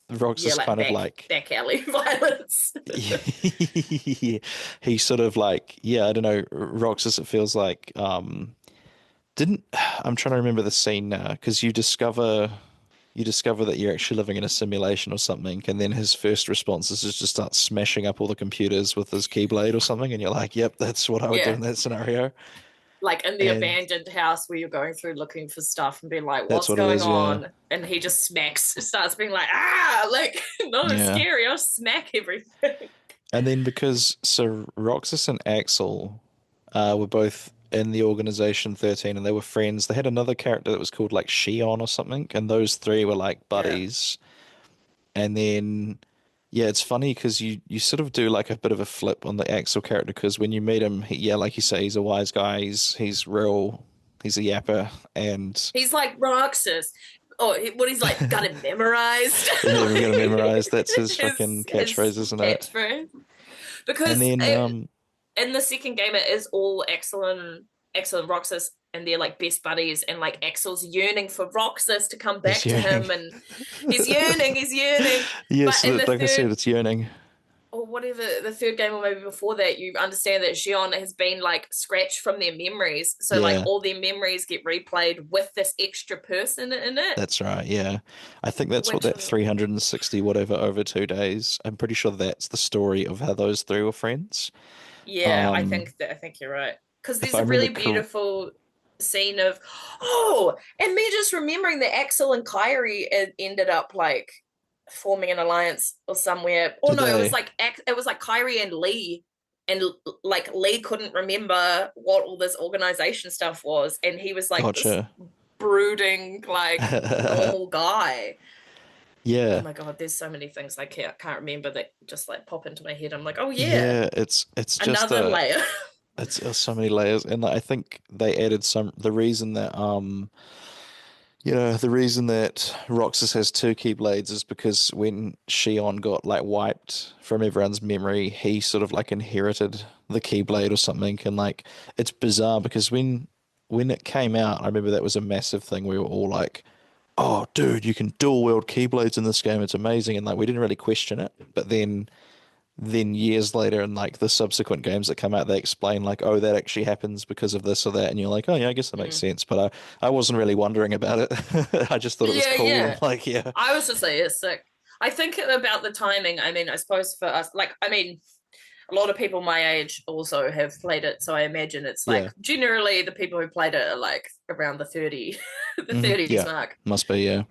Roxas Like kind of like. back alley violence. He's sort of like, yeah, I don't know. Roxas, it feels like. Didn't I'm trying to remember the scene now because you discover that you're actually living in a simulation or something, and then his first response is just start smashing up all the computers with his keyblade or something, and you're like, yep, that's what I would do in that scenario. Like in the And abandoned house where you're going through looking for stuff and being like, that's what's what it going is, yeah. on? And he just starts being like, like, no, it's Yeah. scary. I'll smack everything. And then because Roxas and Axel were both in the organization 13 and they were friends, they had another character that was called like Shion or something, and those three were like buddies. And then yeah, it's funny because you sort of do like a bit of a flip on the Axel character because when you meet him, like you say, he's a wise guy. He's real. He's a yapper, and He's like Roxas. Oh, what he's like, got it memorized. yeah, we got to memorize. That's his His- fucking catchphrase, his isn't it? catchphrase. Because And then in the second game, it is all Axel and Roxas, and they're like best buddies, and like Axel's yearning for Roxas to come back He's to him, and he's yearning. yes, But in the like I said, third, it's yearning. or whatever, the third game or maybe before that, you understand that Xion has been like scratched from their memories, so Yeah. like all their memories get replayed with this extra person in it. That's right, yeah. I think that's what Which that is- 360 whatever over 2 days. I'm pretty sure that's the story of how those three were friends. Yeah, I Um, think you're right, because if there's I a really remember beautiful scene of and me just remembering that Axel and Kyrie ended up like forming an alliance or somewhere. Or Did no, they? it was like Kyrie and Lee, and like Lee couldn't remember what all this organization stuff was, and he was like this Gotcha. brooding like normal guy. Yeah. Oh my god, there's so many things I can't remember that just like pop into my head. I'm like, oh Yeah, it's just another layer. It's so many layers, and I think they added the reason that the reason that Roxas has two keyblades is because when Shion got like wiped from everyone's memory, he sort of like inherited the keyblade or something, and like it's bizarre because when it came out, I remember that was a massive thing. We were all like, "Oh, dude, you can dual wield keyblades in this game. It's amazing," and like we didn't really question it, but then years later in like the subsequent games that come out, they explain like, oh, that actually happens because of this or that, and you're like, oh yeah, I guess that makes sense. But I wasn't really wondering about it. I just thought it was cool. Yeah. Like, yeah, I was just like, it's sick. I think about the timing. I mean, I suppose for us, like, I mean, a lot of people my age also have played it, so I imagine it's like generally the people who played it are like around the 30 the 30s mark. Must be, yeah.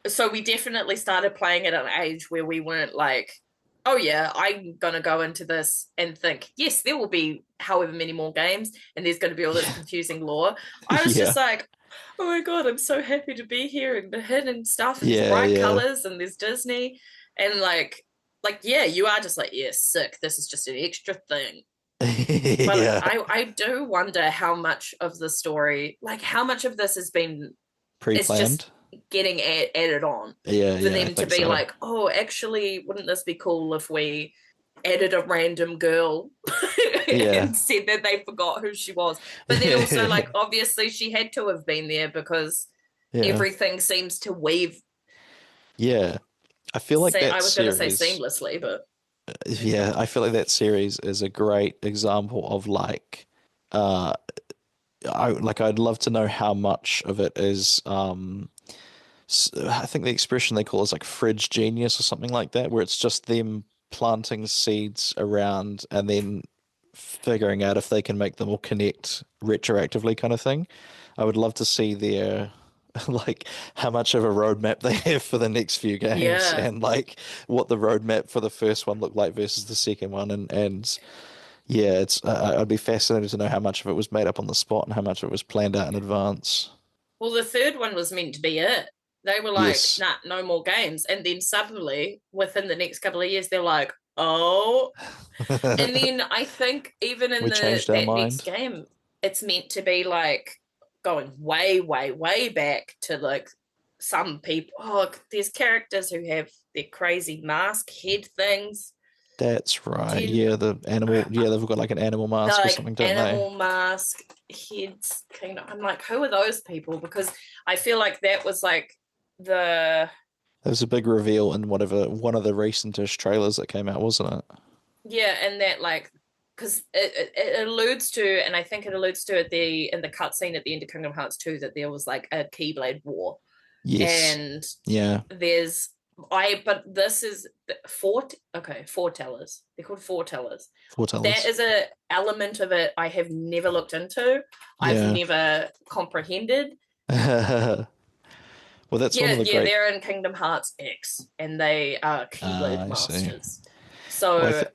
So we definitely started playing it at an age where we weren't like, oh yeah, I'm gonna go into this and think, yes, there will be however many more games and there's gonna be all this confusing lore. I was just like, oh my god, I'm so happy to be here and the hidden stuff and bright colors and there's Disney and like yeah, you are just like, yeah, sick, this is just an extra thing. But I do wonder how much of the story, like how much of this has been pre-planned, it's just getting added on for them to be like, oh, actually, wouldn't this be cool if we added a random girl and said that they forgot who she was. But then also, like, obviously she had to have been there because everything seems to weave. Yeah. I feel like that I was going to say seamlessly, but yeah, I feel like that series is a great example of like, I'd love to know how much of it is, I think the expression they call is like fridge genius or something like that, where it's just them planting seeds around and then figuring out if they can make them all connect retroactively kind of thing. I would love to see their like how much of a roadmap they have for the next few games and like what the roadmap for the first one looked like versus the second one and yeah, it's I'd be fascinated to know how much of it was made up on the spot and how much of it was planned out in advance. Well, the third one was meant to be it. They were like, nah, no more games. And then suddenly, within the next couple of years, they're like, oh. And then I think even in that next game, it's meant to be like going way, way, way back to like some people. Oh, there's characters who have their crazy mask head things. That's right. Yeah, the animal. Yeah, they've got like an animal mask or something, don't they? Animal mask heads. I'm like, who are those people? Because I feel like that was like there was a big reveal in one of the recentish trailers that came out, wasn't it? Yeah, and that like because it alludes to, and I think it alludes to in the cutscene at the end of Kingdom Hearts 2 that there was like a Keyblade war. Yes. And there's but this is foretellers. They're called foretellers. Foretellers. That is a element of it I have never looked into. I've never comprehended. Well, that's one of the great... they're in Kingdom Hearts X, and they are Keyblade masters. So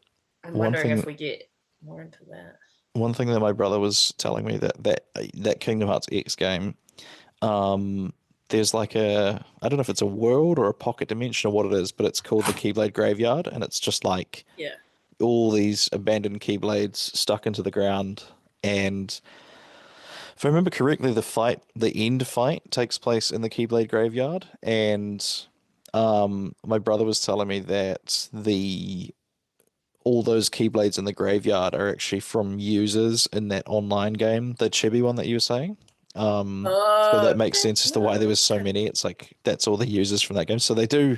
I'm wondering if we get more into that. One thing that my brother was telling me that Kingdom Hearts X game, there's like I don't know if it's a world or a pocket dimension or what it is, but it's called the Keyblade Graveyard, and it's just like all these abandoned Keyblades stuck into the ground. And if I remember correctly, the end fight takes place in the Keyblade Graveyard, and my brother was telling me that all those Keyblades in the graveyard are actually from users in that online game, the Chibi one that you were saying. So that makes sense as to why there was so many. It's like that's all the users from that game. So they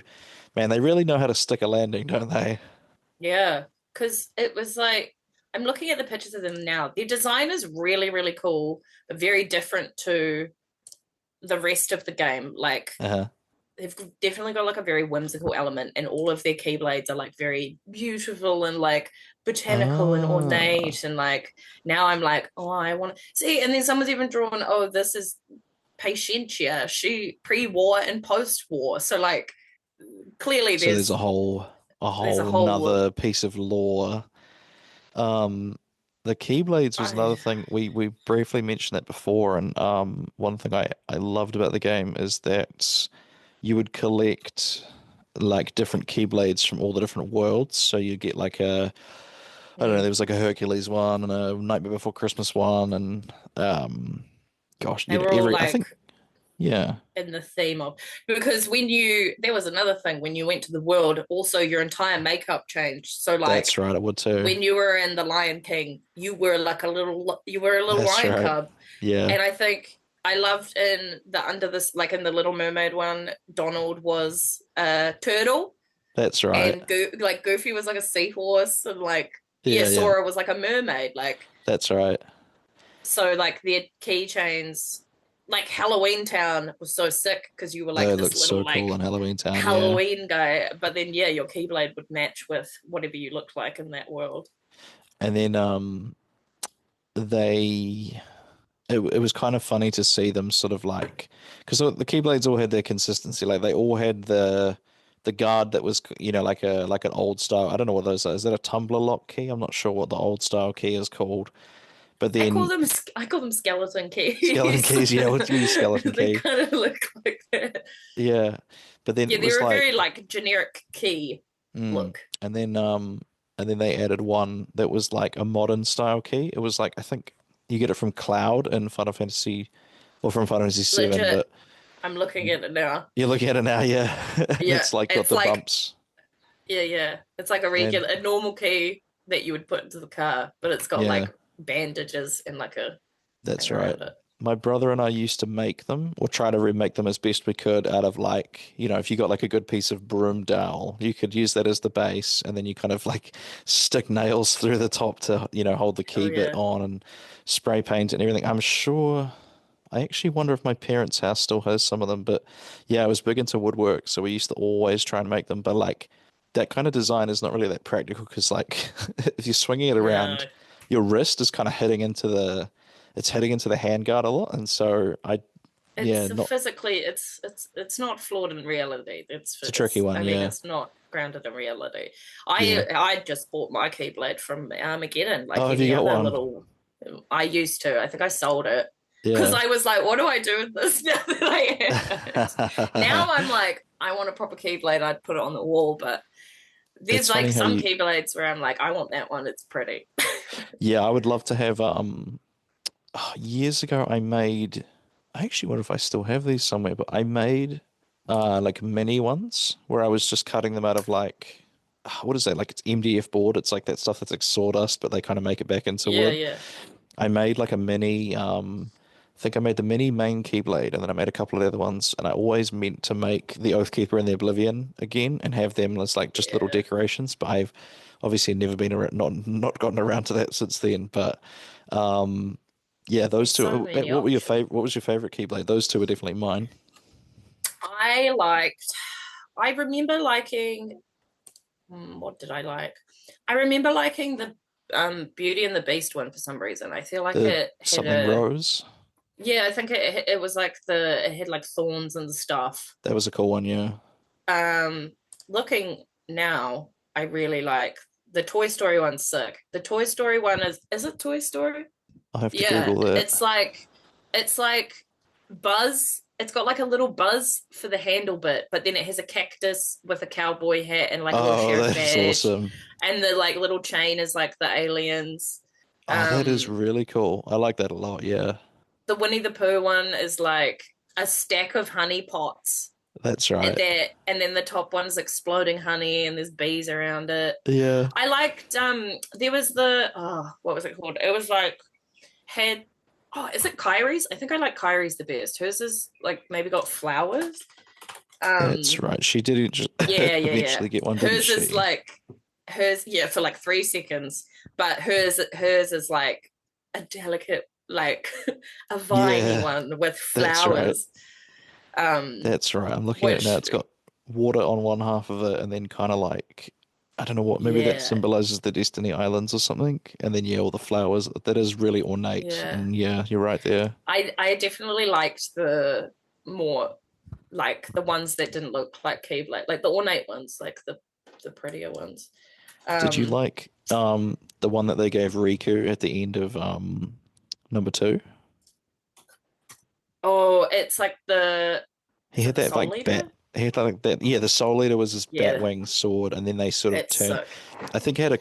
really know how to stick a landing, don't they? Yeah, because it was like I'm looking at the pictures of them now. Their design is really, really cool, but very different to the rest of the game. Like they've definitely got like a very whimsical element, and all of their Keyblades are like very beautiful and like botanical and ornate. And like now I'm like, oh, I want to see. And then someone's even drawn, oh, this is Patientia. She pre-war and post-war. So like clearly there's a whole another piece of lore. The Keyblades was another thing. We briefly mentioned that before, and one thing I loved about the game is that you would collect like different Keyblades from all the different worlds. So you get like I don't know, there was like a Hercules one and a Nightmare Before Christmas one, and I think in the theme of, because there was another thing when you went to the world, also your entire makeup changed. So like that's right, it would too. When you were in the Lion King, you were a little lion cub. Yeah. And I think I loved in the Little Mermaid one, Donald was a turtle. That's right. And Goofy was like a seahorse, and like Sora was like a mermaid. Like that's right. So like their keychains like Halloween Town was so sick because you were like They this looked little so like cool in Halloween Town. Halloween guy, but then your Keyblade would match with whatever you looked like in that world. And then they it was kind of funny to see them sort of like, because the Keyblades all had their consistency. Like they all had the guard that was, like an old style. I don't know what those are. Is that a tumbler lock key? I'm not sure what the old style key is called. But then I call them skeleton keys. skeleton keys, yeah, with your skeleton They key. kind of look like that. Yeah. But then Yeah, it was they're a like very like generic key look. and then they added one that was like a modern style key. It was like, I think you get it from Cloud in Final Fantasy, or from Final Fantasy 7, Legit. but I'm looking at it now. you're looking at it now, yeah. And Yeah, it's like got it's the like- bumps. Yeah. It's like a normal key that you would put into the car, but it's got Yeah. like bandages and like a That's thing right. around it. My brother and I used to make them, or try to remake them as best we could, out of like, if you got like a good piece of broom dowel, you could use that as the base, and then you kind of like stick nails through the top to, hold the key bit yeah. on, and spray paint and everything. I'm sure, I actually wonder if my parents' house still has some of them, but yeah, I was big into woodwork, so we used to always try and make them, but like that kind of design is not really that practical, because like if you're swinging it around, No. your wrist is kind of hitting into the handguard a lot, and so Physically, it's not flawed in reality. It's a tricky one. I Yeah. mean, it's not grounded in reality. Yeah. I just bought my Keyblade from Armageddon, like Oh, have any you got other one? little. I used to. I think I sold it Yeah. because I was like, what do I do with this now that I have it? Now I'm like, I want a proper Keyblade. I'd put it on the wall, but there's It's like funny how some you- Keyblades where I'm like, I want that one. It's pretty. Yeah, I would love to have years ago I actually wonder if I still have these somewhere, but I made like mini ones where I was just cutting them out of like, what is that? Like, it's MDF board. It's like that stuff that's like sawdust, but they kind of make it back into wood. Yeah. I made like a mini, I think I made the mini main Keyblade, and then I made a couple of the other ones, and I always meant to make the Oathkeeper and the Oblivion again and have them as like just little decorations, but I've obviously never been around, not gotten around to that since then. But yeah, those two. So many What were your favorite? What was your favorite Keyblade? Those two were definitely mine. I remember liking. What did I like? I remember liking the Beauty and the Beast one for some reason. I feel like it had something rose. Yeah, I think it was like it had like thorns and stuff. That was a cool one, yeah. Looking now, I really like the Toy Story one's sick. The Toy Story one is it Toy Story? I'll have to Google that. It's like Buzz. It's got like a little Buzz for the handle bit, but then it has a cactus with a cowboy hat and like a little sheriff that's badge. awesome. And the like little chain is like the aliens. That is really cool. I like that a lot, yeah. The Winnie the Pooh one is like a stack of honey pots. That's right. And then the top one's exploding honey and there's bees around it. Yeah. I liked there was what was it called? It was like is it Kyrie's? I think I like Kyrie's the best. Hers is like maybe got flowers. That's right. She did eventually get one, didn't Hers she? is like for like 3 seconds. But hers is like a delicate, like a viney one with flowers. That's right. I'm looking at it now. It's got water on one half of it, and then kind of like, I don't know what, maybe that symbolizes the Destiny Islands or something. And then all the flowers. That is really ornate. Yeah. And yeah, you're right there. I definitely liked the more like the ones that didn't look like Keyblade, like the ornate ones, like the prettier ones. Did you like the one that they gave Riku at the end of number 2? Oh, it's like he had that like bat. He had like that. Yeah, the Soul Eater was his Batwing sword, and then they sort of turned. I think they had a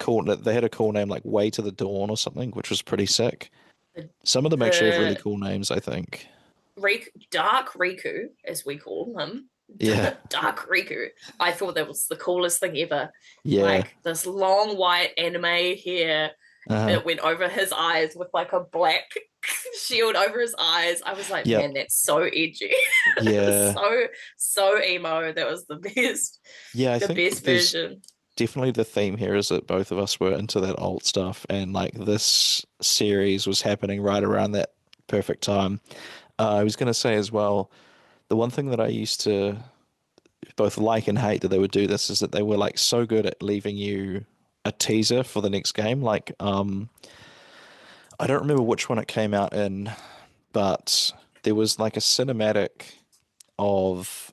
cool name like Way to the Dawn or something, which was pretty sick. Some of them actually have really cool names, I think. Dark Riku, as we call him. Yeah. Dark Riku. I thought that was the coolest thing ever. Yeah. Like this long white anime hair that went over his eyes with like a black shield over his eyes. I was like, man, that's so edgy. Yeah. so emo. That was the best. Yeah, I the think best version. Definitely the theme here is that both of us were into that old stuff, and like this series was happening right around that perfect time. I was going to say as well, the one thing that I used to both like and hate that they would do this is that they were like so good at leaving you a teaser for the next game. Like, I don't remember which one it came out in, but there was like a cinematic of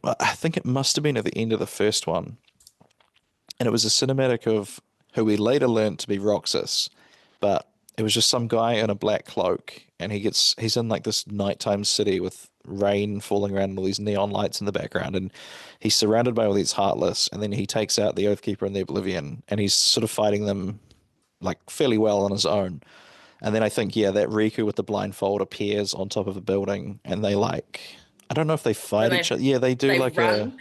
I think it must have been at the end of the first one, and it was a cinematic of who we later learned to be Roxas, but it was just some guy in a black cloak, and he's in like this nighttime city with rain falling around and all these neon lights in the background, and he's surrounded by all these Heartless, and then he takes out the Oathkeeper and the Oblivion, and he's sort of fighting them like fairly well on his own. And then I think, yeah, that Riku with the blindfold appears on top of a building, and they like, I don't know if they fight each other. Yeah, they do they like run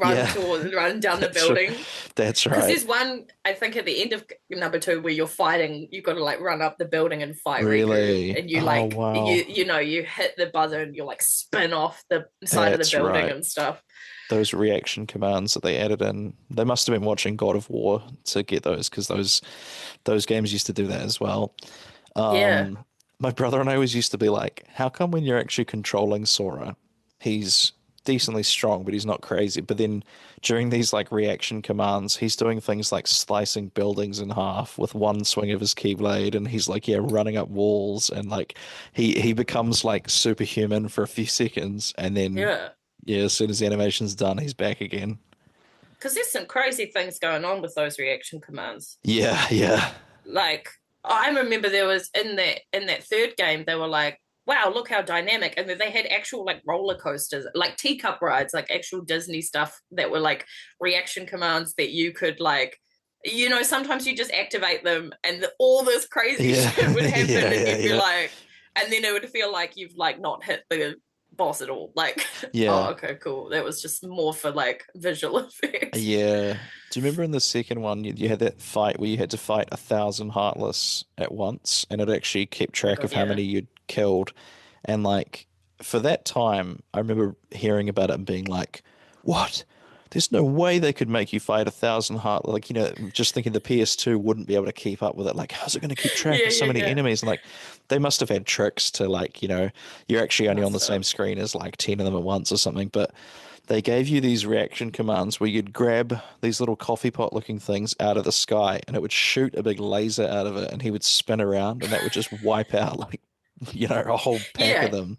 run down the building. That's right. Because there's one, I think, at the end of number 2 where you're fighting, you've got to like run up the building and fight Really? Riku, and you wow. you hit the buzzer and you like spin off the side of the building and stuff. Those reaction commands that they added in, they must have been watching God of War to get those, because those games used to do that as well. My brother and I always used to be like, how come when you're actually controlling Sora, he's decently strong, but he's not crazy. But then during these like reaction commands, he's doing things like slicing buildings in half with one swing of his keyblade, and he's like, running up walls, and like he becomes like superhuman for a few seconds, and then as soon as the animation's done, he's back again. Because there's some crazy things going on with those reaction commands. Yeah. Like, I remember there was in that third game, they were like, wow, look how dynamic. And then they had actual like roller coasters, like teacup rides, like actual Disney stuff that were like reaction commands that you could like, sometimes you just activate them and all this crazy shit would happen and you'd be like, and then it would feel like you've like not hit the boss at all. Like, oh, okay, cool. That was just more for like visual effects. Yeah. Do you remember in the second one you had that fight where you had to fight 1,000 Heartless at once, and it actually kept track of how many you'd killed? And like for that time, I remember hearing about it and being like, what? There's no way they could make you fight 1,000 Heartless. Like, just thinking the PS2 wouldn't be able to keep up with it. Like, how's it going to keep track of so many enemies? And like, they must have had tricks to like, you're actually only on the same screen as like 10 of them at once or something. But they gave you these reaction commands where you'd grab these little coffee pot looking things out of the sky, and it would shoot a big laser out of it, and he would spin around, and that would just wipe out like, a whole pack of them.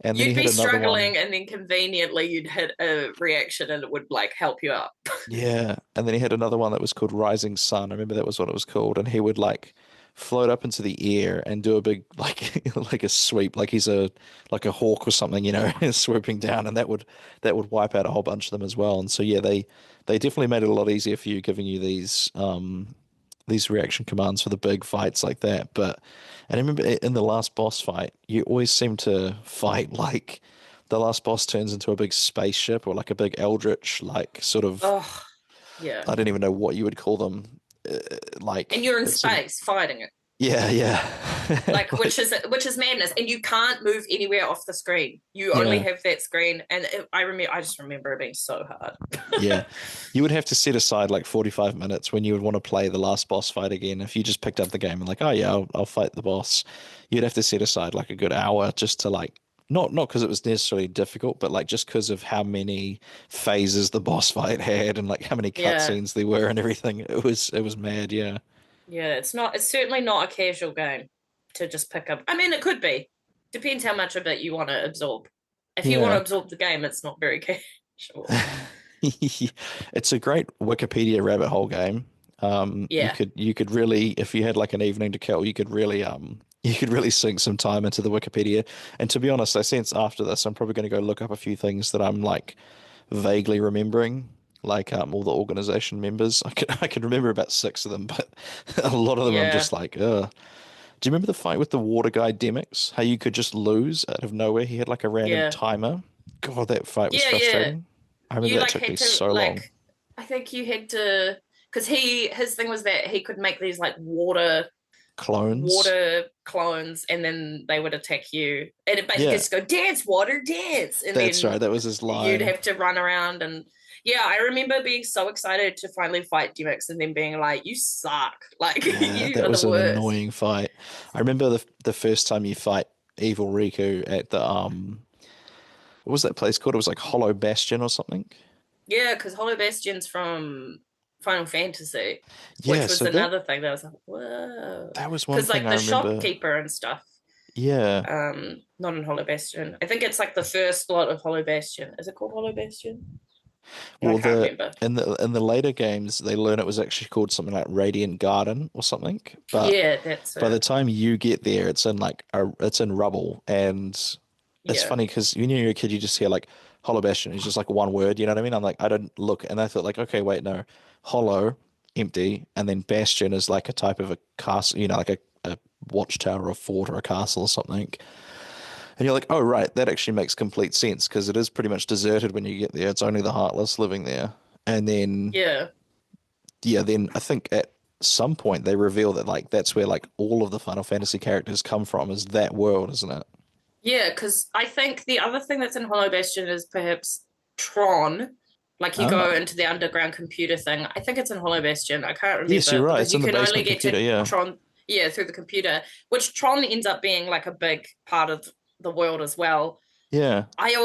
And then you'd be struggling, and then conveniently you'd hit a reaction and it would like help you up. Yeah. And then he had another one that was called Rising Sun. I remember that was what it was called. And he would like float up into the air and do a big like like a sweep, like he's a hawk or something, swooping down, and that would wipe out a whole bunch of them as well. And so they definitely made it a lot easier for you, giving you these reaction commands for the big fights like that. But and I remember in the last boss fight, you always seem to fight like the last boss turns into a big spaceship or like a big eldritch, like sort of. Oh, yeah. I don't even know what you would call them. And you're in space fighting it. Yeah. Like which is madness, and you can't move anywhere off the screen. You only have that screen, and I just remember it being so hard. Yeah, you would have to set aside like 45 minutes when you would want to play the last boss fight again. If you just picked up the game and like, oh yeah, I'll fight the boss, you'd have to set aside like a good hour just to like not because it was necessarily difficult, but like just because of how many phases the boss fight had and like how many cutscenes there were and everything. It was mad. Yeah, it's certainly not a casual game to just pick up. I mean, it could be. Depends how much of it you want to absorb. If you want to absorb the game, it's not very casual. It's a great Wikipedia rabbit hole game. You could really, if you had like an evening to kill, you could really sink some time into the Wikipedia. And to be honest, I sense after this, I'm probably going to go look up a few things that I'm like vaguely remembering. Like all the organization members, I could remember about 6 of them, but a lot of them I'm just like, ugh. Do you remember the fight with the water guy Demix? How you could just lose out of nowhere? He had like a random timer. God, that fight was frustrating. I remember that took me so long. I think you had to, because his thing was that he could make these like water clones, and then they would attack you, and it basically just go dance, water, dance. And that's right. That was his line. You'd have to run around and. Yeah, I remember being so excited to finally fight Demix and then being like, you suck. Like, you that are was the worst. An annoying fight. I remember the first time you fight evil Riku at the what was that place called? It was like Hollow Bastion or something. Yeah, because Hollow Bastion's from Final Fantasy, Yeah, which was so that another thing that was like, whoa. that was one Because thing like I the remember. shopkeeper and stuff, Yeah. not in Hollow Bastion. I think it's like the first lot of Hollow Bastion. Is it called Hollow Bastion? I Well, can't the remember. in the later games, they learn it was actually called something like Radiant Garden or something. But Yeah, that's by the it. time you get there, it's in like it's in rubble, and it's Yeah. funny because when you're a kid, you just hear like Hollow Bastion. It's just like one word. You know what I mean? I'm like, I don't look, and I thought like, okay, wait, no, Hollow, empty, and then Bastion is like a type of a castle. You know, like a watchtower, or a fort, or a castle, or something. And you're like, oh, right, that actually makes complete sense because it is pretty much deserted when you get there. It's only the Heartless living there. And then, Yeah. yeah, then I think at some point they reveal that, like, that's where, like, all of the Final Fantasy characters come from is that world, isn't it? Yeah, because I think the other thing that's in Hollow Bastion is perhaps Tron. Like you go Ah, into the underground computer thing. I think it's in Hollow Bastion. I can't yes, you're remember right. because It's you in the can only basement get computer, to yeah. Tron, yeah, through the computer, which Tron ends up being like a big part of the world as well. Yeah, I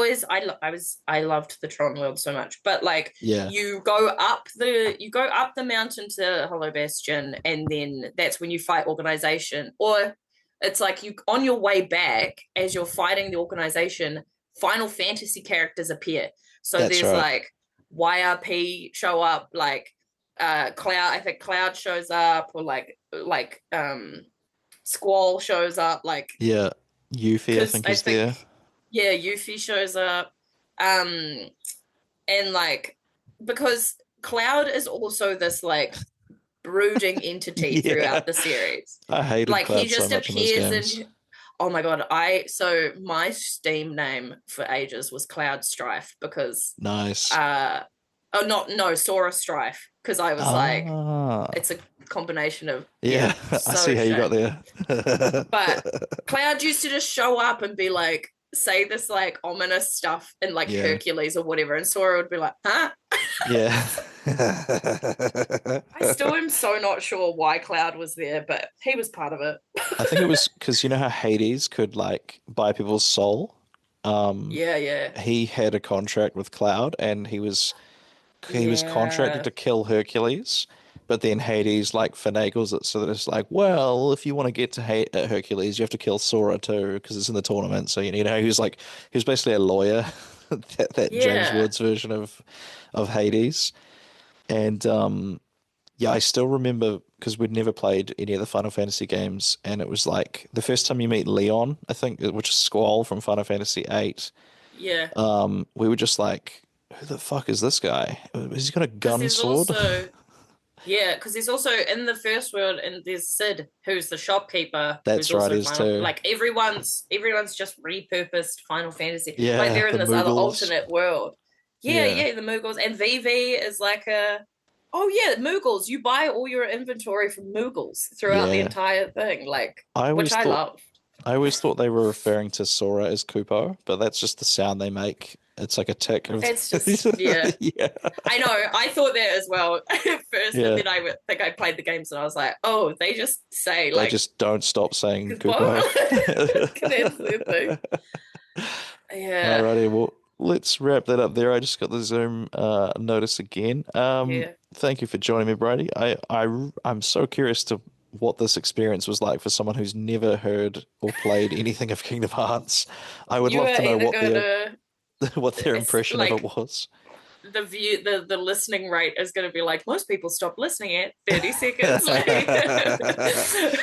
loved the Tron world so much, but like yeah, you go up the mountain to Hollow Bastion, and then that's when you fight organization. Or it's like you on your way back as you're fighting the organization, Final Fantasy characters appear. So that's there's right. like YRP show up, like Cloud. I think Cloud shows up, or Squall shows up, like Yeah, Yuffie, I because think, I is there. think yeah, Yuffie shows up. Um, and like because Cloud is also this like brooding entity Yeah, throughout the series. I hated Like he Cloud so just much in those appears games. and oh my god, I so my Steam name for ages was Cloud Strife because Nice. oh not no Sora Strife because I was like Ah, it's a combination of yeah, yeah, I so see how you got shit. there. But Cloud used to just show up and be like, say this like ominous stuff in like Yeah, Hercules or whatever, and Sora would be like, huh? yeah. I still am so not sure why Cloud was there, but he was part of it. I think it was because you know how Hades could like buy people's soul. Um, Yeah, yeah. he had a contract with Cloud, and he was contracted Yeah. to kill Hercules, but then Hades like finagles it so that it's like, well, if you want to get to Hercules, you have to kill Sora too because it's in the tournament. So you know, he was basically a lawyer, that James Yeah. Woods version of Hades, and yeah, I still remember because we'd never played any of the Final Fantasy games, and it was like the first time you meet Leon, I think, which is Squall from Final Fantasy VIII. Yeah. We were just like, who the fuck is this guy? Has he got a Because gun there's sword? also yeah, because there's also in the first world, and there's Sid, who's the shopkeeper, who's That's right, also is Final. too. Like everyone's just repurposed Final Fantasy. Like Yeah, they're in the this other Moogles. alternate world. Yeah, Yeah, yeah, the Moogles and Vivi is like a. Oh yeah, Moogles. You buy all your inventory from Moogles throughout the yeah. entire thing, like I which always I thought love. I always thought they were referring to Sora as Kupo, but that's just the sound they make. It's like a tick of It's just yeah. yeah, I know. I thought that as well at first, and yeah. then I would think I played the games, and I was like, "Oh, they just say They like just don't stop saying Kupo. what?" That's the thing. Yeah, Alrighty, well, let's wrap that up there. I just got the Zoom notice again. yeah. Thank you for joining me, Brady. I'm so curious to what this experience was like for someone who's never heard or played anything of Kingdom Hearts. I would You love are to know either what their gonna what their it's impression of it like was. the listening rate is gonna be like most people stop listening at 30 seconds.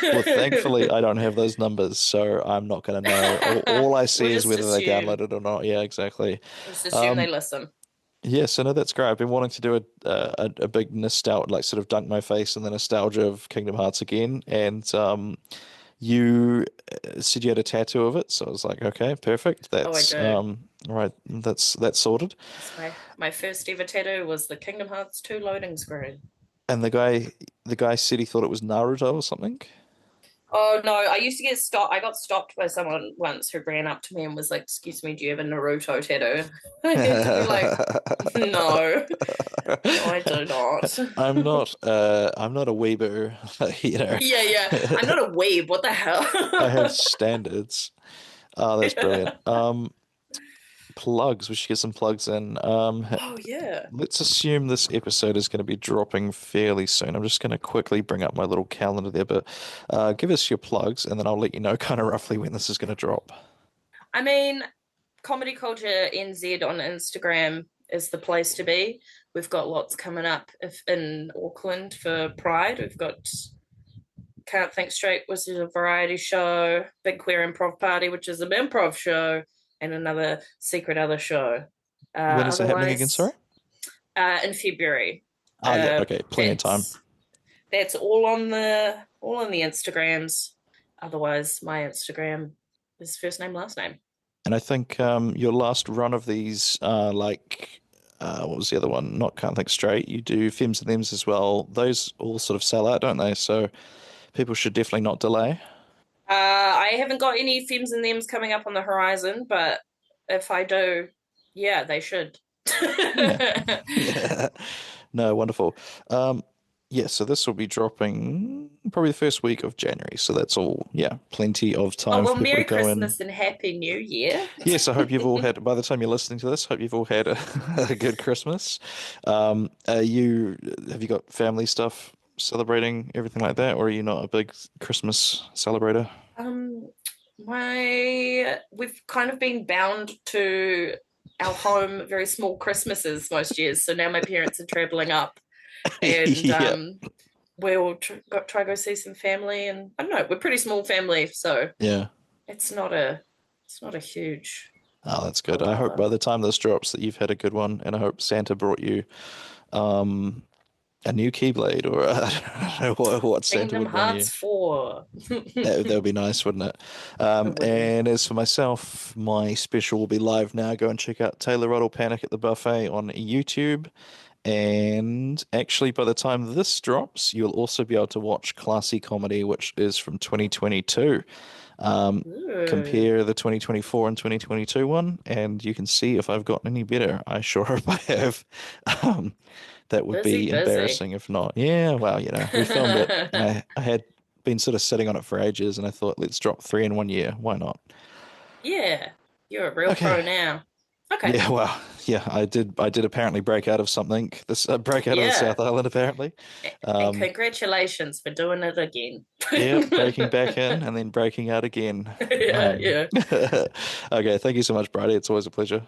Well, thankfully, I don't have those numbers, so I'm not going to know. All I We'll see is whether they download it or not. Yeah, exactly. just assume they Um, listen. yeah, so no, that's great. I've been wanting to do a big nostalgia, like sort of dunk my face in the nostalgia of Kingdom Hearts again. And you said you had a tattoo of it, so I was like, okay, perfect. Oh, I That's do. right. That's sorted. It's my first ever tattoo was the Kingdom Hearts 2 loading screen. And the guy said he thought it was Naruto or something. Oh no, I used to get stopped. I got stopped by someone once who ran up to me and was like, "Excuse me, do you have a Naruto tattoo?" I had to be like, "No, no, I do not." I'm not a weeaboo, you know. Yeah, yeah. I'm not a weeb. What the hell? I have standards. Oh, that's brilliant. Plugs. We should get some plugs in. Oh yeah. Let's assume this episode is going to be dropping fairly soon. I'm just going to quickly bring up my little calendar there, but give us your plugs, and then I'll let you know kind of roughly when this is going to drop. I mean, Comedy Culture NZ on Instagram is the place to be. We've got lots coming up in Auckland for Pride. We've got Can't Think Straight, which is a variety show, Big Queer Improv Party, which is an improv show, and another secret other show. When is that happening again, sorry? In February. Oh, yeah, okay, plenty of time. That's all on the Instagrams. Otherwise, my Instagram is first name, last name. And I think your last run of these, what was the other one? Not Can't Think Straight. You do Fems and Thems as well. Those all sort of sell out, don't they? So people should definitely not delay. I haven't got any Fems and Thems coming up on the horizon, but if I do, yeah, they should. Yeah. No, wonderful. Yeah, so this will be dropping probably the first week of January. So that's all, plenty of time for people Merry to go Christmas and Happy New Year. Yes, I hope you've all had, by the time you're listening to this, hope you've all had a good Christmas. Have you got family stuff celebrating, everything like that, or are you not a big Christmas celebrator? We've kind of been bound to our home very small Christmases most years, so now my parents are traveling up, and we'll try go see some family, and I don't know, we're a pretty small family, so it's not a huge. Oh, that's good. I hope by the time this drops that you've had a good one, and I hope Santa brought you a new Keyblade, or I don't know what Santa would bring you. Hearts 4. That would be nice, wouldn't it? And as for myself, my special will be live now. Go and check out Taylor Ruddle Panic at the Buffet on YouTube. And actually, by the time this drops, you'll also be able to watch Classy Comedy, which is from 2022. Compare the 2024 and 2022 one, and you can see if I've gotten any better. I sure hope I have. That would be embarrassing if not. Yeah, well, we filmed it. I had been sort of sitting on it for ages, and I thought, let's drop 3 in 1 year. Why not? Yeah, you're a real pro now. Okay. Yeah, well, I did apparently break out of something. Break out of the South Island, apparently. And congratulations for doing it again. Breaking back in and then breaking out again. Yeah. Okay, thank you so much, Bridie. It's always a pleasure.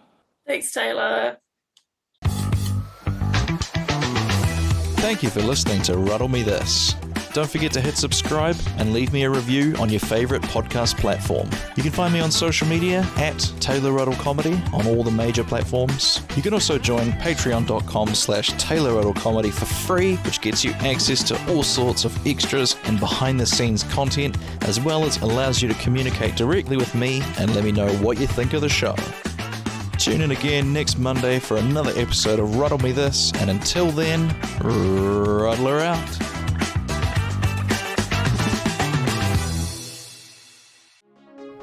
Thanks, Taylor. Thank you for listening to Ruddle Me This. Don't forget to hit subscribe and leave me a review on your favorite podcast platform. You can find me on social media at Taylor Ruddle Comedy on all the major platforms. You can also join patreon.com/Taylor Ruddle Comedy for free, which gets you access to all sorts of extras and behind the scenes content, as well as allows you to communicate directly with me and let me know what you think of the show. Tune in again next Monday for another episode of Ruddle Me This, and until then, ruddle her out.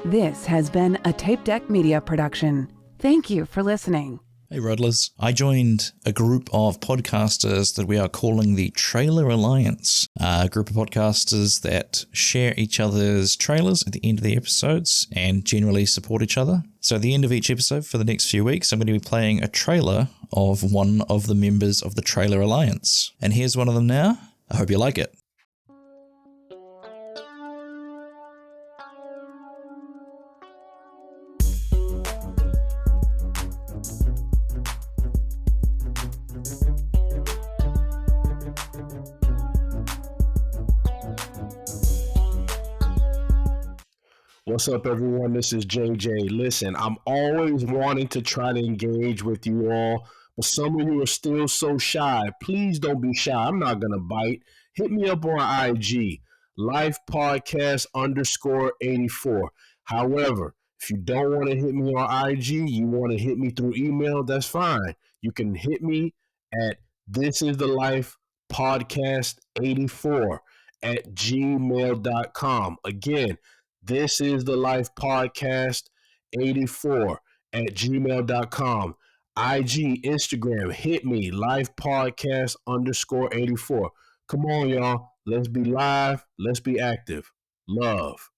This has been a Tape Deck Media production. Thank you for listening. Hey Ruddlers, I joined a group of podcasters that we are calling the Trailer Alliance, a group of podcasters that share each other's trailers at the end of the episodes and generally support each other. So at the end of each episode for the next few weeks, I'm going to be playing a trailer of one of the members of the Trailer Alliance. And here's one of them now. I hope you like it. What's up, everyone? This is JJ. Listen, I'm always wanting to try to engage with you all, but some of you are still so shy. Please don't be shy. I'm not going to bite. Hit me up on IG, lifepodcast_84. However, if you don't want to hit me on IG, you want to hit me through email, that's fine. You can hit me at thisisthelifepodcast84@gmail.com. Again, thisisthelifepodcast84@gmail.com. IG, Instagram, hit me, lifepodcast_84. Come on, y'all. Let's be live. Let's be active. Love.